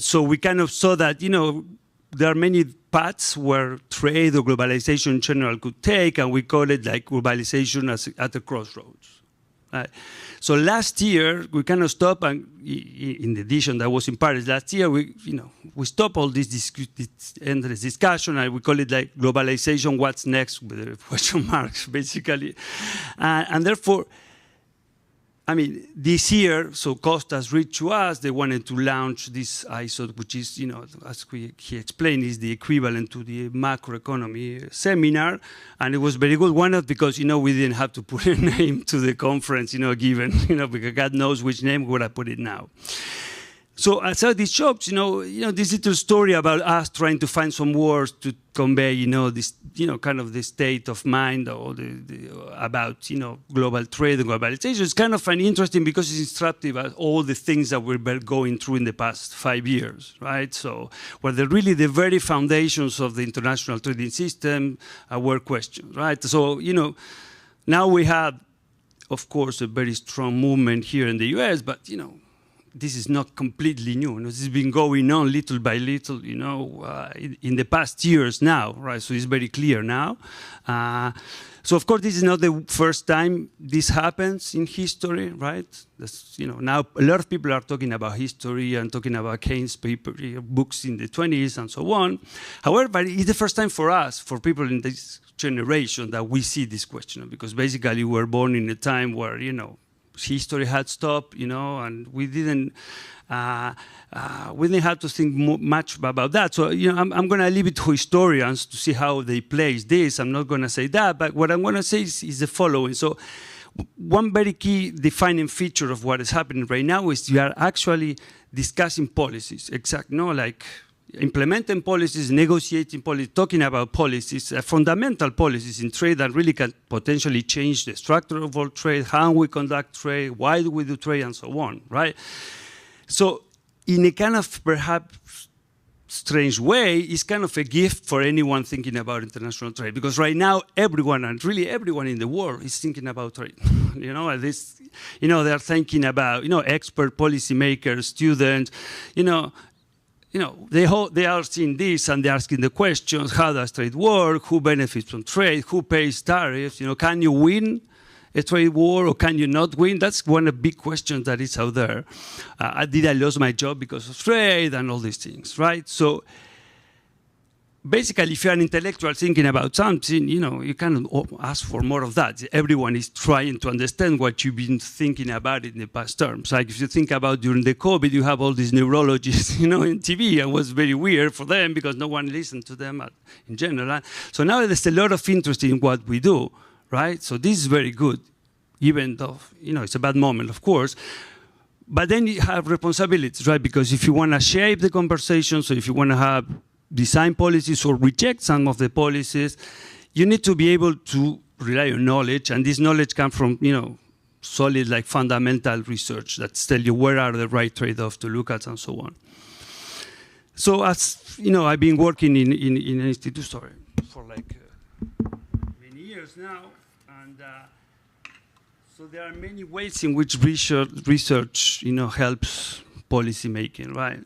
So we kind of saw that, there are many paths where trade or globalization in general could take, and we call it like globalization at a crossroads. Right? So last year, we kind of stopped, and in the edition that was in Paris last year, we stopped all this endless discussion, and we call it like globalization, what's next, with the question marks, basically. And therefore, this year, so Costas reached to us, they wanted to launch this ISoT, which is, as he explained, is the equivalent to the macroeconomy seminar. And it was very good, one of because, we didn't have to put a name to the conference, given, because God knows which name would I put it now. So I saw these shops, this little story about us trying to find some words to convey, this, kind of the state of mind or about, global trade and globalization. It's kind of interesting because it's instructive at all the things that we've been going through in the past 5 years, right? So where really the very foundations of the international trading system were questioned, right? So, now we have, of course, a very strong movement here in the US, but, this is not completely new. This has been going on little by little, in the past years now, right? So it's very clear now. So of course, this is not the first time this happens in history, right? That's, now a lot of people are talking about history and talking about Keynes' books in the 20s and so on. However, it's the first time for us, for people in this generation, that we see this question, because basically we were born in a time where, history had stopped, and we didn't have to think much about that. So, I'm going to leave it to historians to see how they place this. I'm not going to say that, but what I'm going to say is the following. So, one very key defining feature of what is happening right now is you are actually discussing policies, like implementing policies, negotiating policies, talking about policies, fundamental policies in trade that really can potentially change the structure of all trade, how we conduct trade, why do we do trade, and so on, right? So in a kind of perhaps strange way, it's kind of a gift for anyone thinking about international trade, because right now everyone, and really everyone in the world, is thinking about trade. They're thinking about, expert policymakers, students, they are seeing this and they're asking the questions: how does trade work? Who benefits from trade? Who pays tariffs? Can you win a trade war or can you not win? That's one of the big questions that is out there. Did I lose my job because of trade and all these things, right? So basically, if you're an intellectual thinking about something, you can ask for more of that. Everyone is trying to understand what you've been thinking about in the past terms. Like if you think about during the COVID, you have all these neurologists, in TV. It was very weird for them because no one listened to them in general. So now there's a lot of interest in what we do, right? So this is very good, even though, it's a bad moment, of course. But then you have responsibilities, right? Because if you want to shape the conversation, so if you want to have design policies or reject some of the policies, you need to be able to rely on knowledge, and this knowledge comes from, solid, like fundamental research that tell you where are the right trade-offs to look at and so on. So as, I've been working in an institute for like many years now, and so there are many ways in which research helps policy making, right?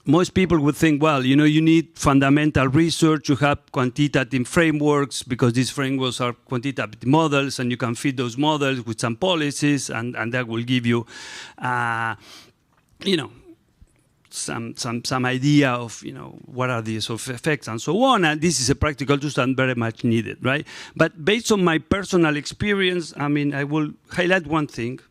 Most people would think, well, you need fundamental research, you have quantitative frameworks, because these frameworks are quantitative models, and you can feed those models with some policies, and that will give you, some idea of, what are the sort of effects and so on. And this is a practical tool and very much needed, right? But based on my personal experience, I will highlight one thing.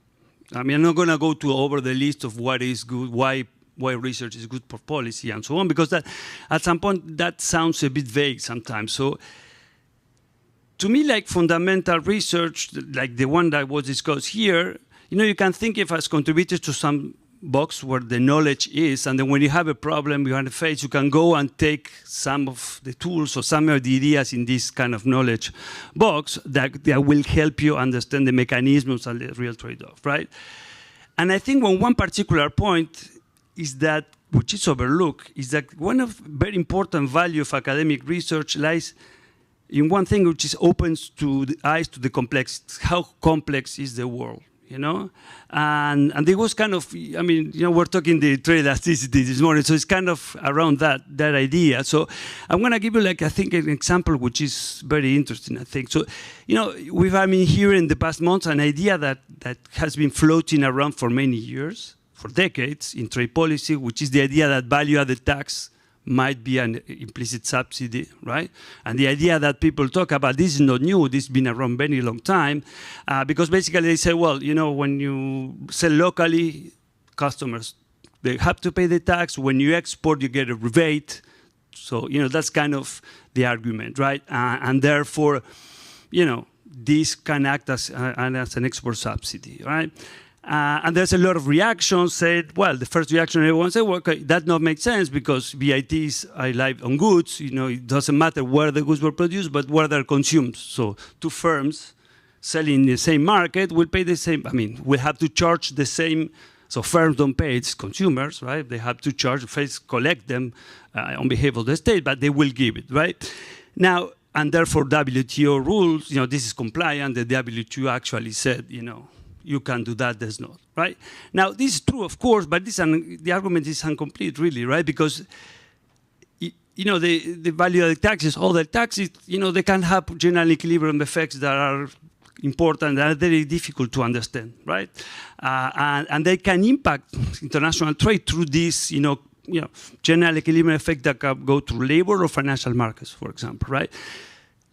I'm not going to go over the list of what is good, why research is good for policy and so on, because that at some point that sounds a bit vague sometimes. So to me, like fundamental research, like the one that was discussed here, you can think of as contributors to some box where the knowledge is, and then when you have a problem you have to face, you can go and take some of the tools or some of the ideas in this kind of knowledge box that will help you understand the mechanisms and the real trade-off, right? And I think one particular point is that, which is overlooked, is that one of very important value of academic research lies in one thing which is opens to the eyes to the complexity. How complex is the world, And there was kind of, we're talking the trade elasticity this morning, so it's kind of around that idea. So I'm going to give you, I think, an example which is very interesting, I think. So, we've here in the past months an idea that has been floating around for many years, for decades, in trade policy, which is the idea that value-added tax might be an implicit subsidy, right? And the idea that people talk about, this is not new, this has been around very long time, because basically they say, well, when you sell locally, customers, they have to pay the tax. When you export, you get a rebate. So, that's kind of the argument, right? And therefore, this can act as an export subsidy, right? And there's a lot of reactions said, well, the first reaction everyone said, well, okay, that not make sense because VITs are live on goods. It doesn't matter where the goods were produced, but where they're consumed. So two firms selling in the same market will pay the same. We'll have to charge the same. So firms don't pay, it's consumers, right? They have to charge, collect them on behalf of the state, but they will give it, right? Now, and therefore WTO rules, this is compliant. The WTO actually said, you can do that, there's not, right? Now, this is true, of course, but the argument is incomplete, really, right? Because, the value-added taxes, other taxes, they can have general equilibrium effects that are important, that are very difficult to understand, right? And they can impact international trade through this, general equilibrium effect that can go through labor or financial markets, for example, right?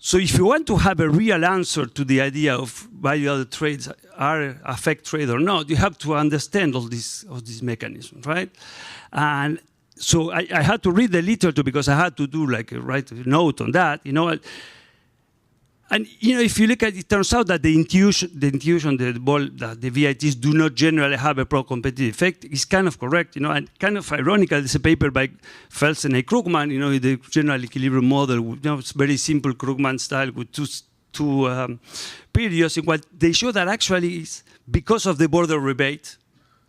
So if you want to have a real answer to the idea of value-added trades affect trade or not, you have to understand all these mechanisms, right? And so I had to read the literature because I had to do write a note on that, And if you look at it, it turns out that the intuition that the VITs do not generally have a pro-competitive effect is kind of correct, and kind of ironical. There's a paper by Felsen and Krugman, the general equilibrium model. It's very simple Krugman style with two periods. In what they show that actually is because of the border rebate,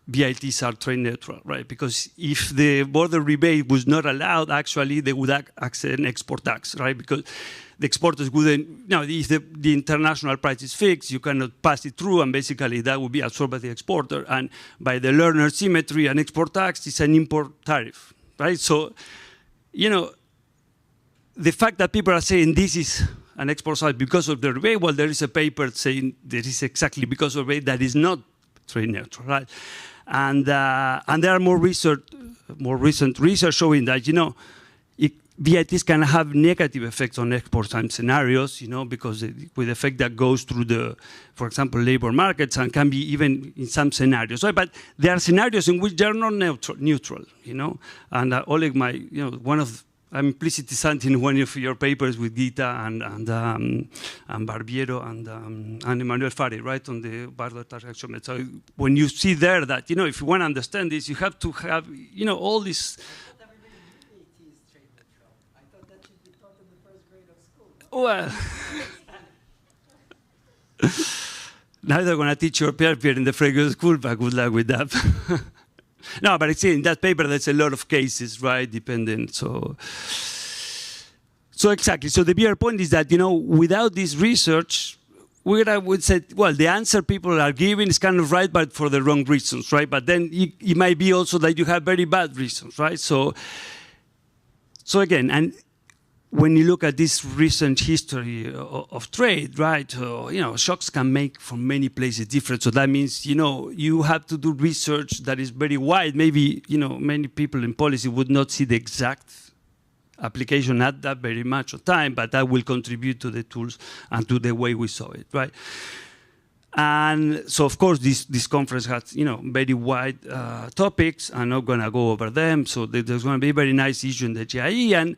VITs are trade neutral, right? Because if the border rebate was not allowed, actually they would access an export tax, right? Because the exporters wouldn't, if the international price is fixed, you cannot pass it through, and basically that would be absorbed by the exporter. And by the Lerner symmetry, an export tax is an import tariff, right? So, the fact that people are saying this is an export side because of the rebate, well, there is a paper saying this is exactly because of rebate that is not trade neutral, right? And there are more recent research showing that, VITs can have negative effects on export time scenarios, because with effect that goes through the, for example, labor markets, and can be even in some scenarios. Right? But there are scenarios in which they are not neutral, And Oleg, I'm implicitly citing one of your papers with Gita and Barbiero and Emmanuel Fari, right, on the barter transaction method. So when you see there that, if you want to understand this, you have to have, all this. Well, now they're going to teach your peer in the Frege school, but good luck with that. No, but in that paper, there's a lot of cases, right, dependent. So exactly. So the bigger point is that, without this research, I would say, well, the answer people are giving is kind of right, but for the wrong reasons, right? But then it might be also that you have very bad reasons, right? So again, and when you look at this recent history of trade, right, shocks can make from many places different. So that means, you have to do research that is very wide. Maybe, many people in policy would not see the exact application at that very much of time, but that will contribute to the tools and to the way we saw it, right? And so, of course, this conference has, very wide topics. I'm not going to go over them. So there's going to be a very nice issue in the GIE.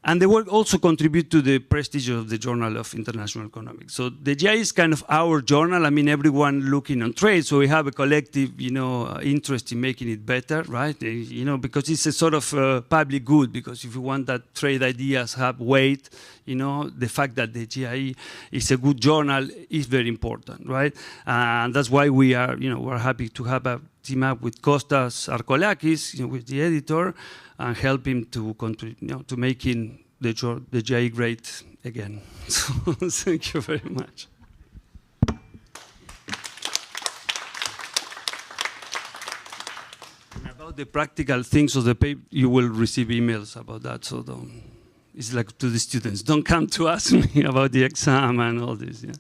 And the work also contribute to the prestige of the Journal of International Economics. So the GIE is kind of our journal. I mean, everyone looking on trade. So we have a collective, interest in making it better, right? Because it's a sort of public good. Because if you want that trade ideas have weight, the fact that the GIE is a good journal is very important, right? And that's why we are, we're happy to have a team up with Kostas Arkolakis, with the editor, and help him to contribute, to making the GIE great again. So thank you very much. About the practical things of the paper, you will receive emails about that. So it's like to the students, don't come to ask me about the exam and all this. Yeah.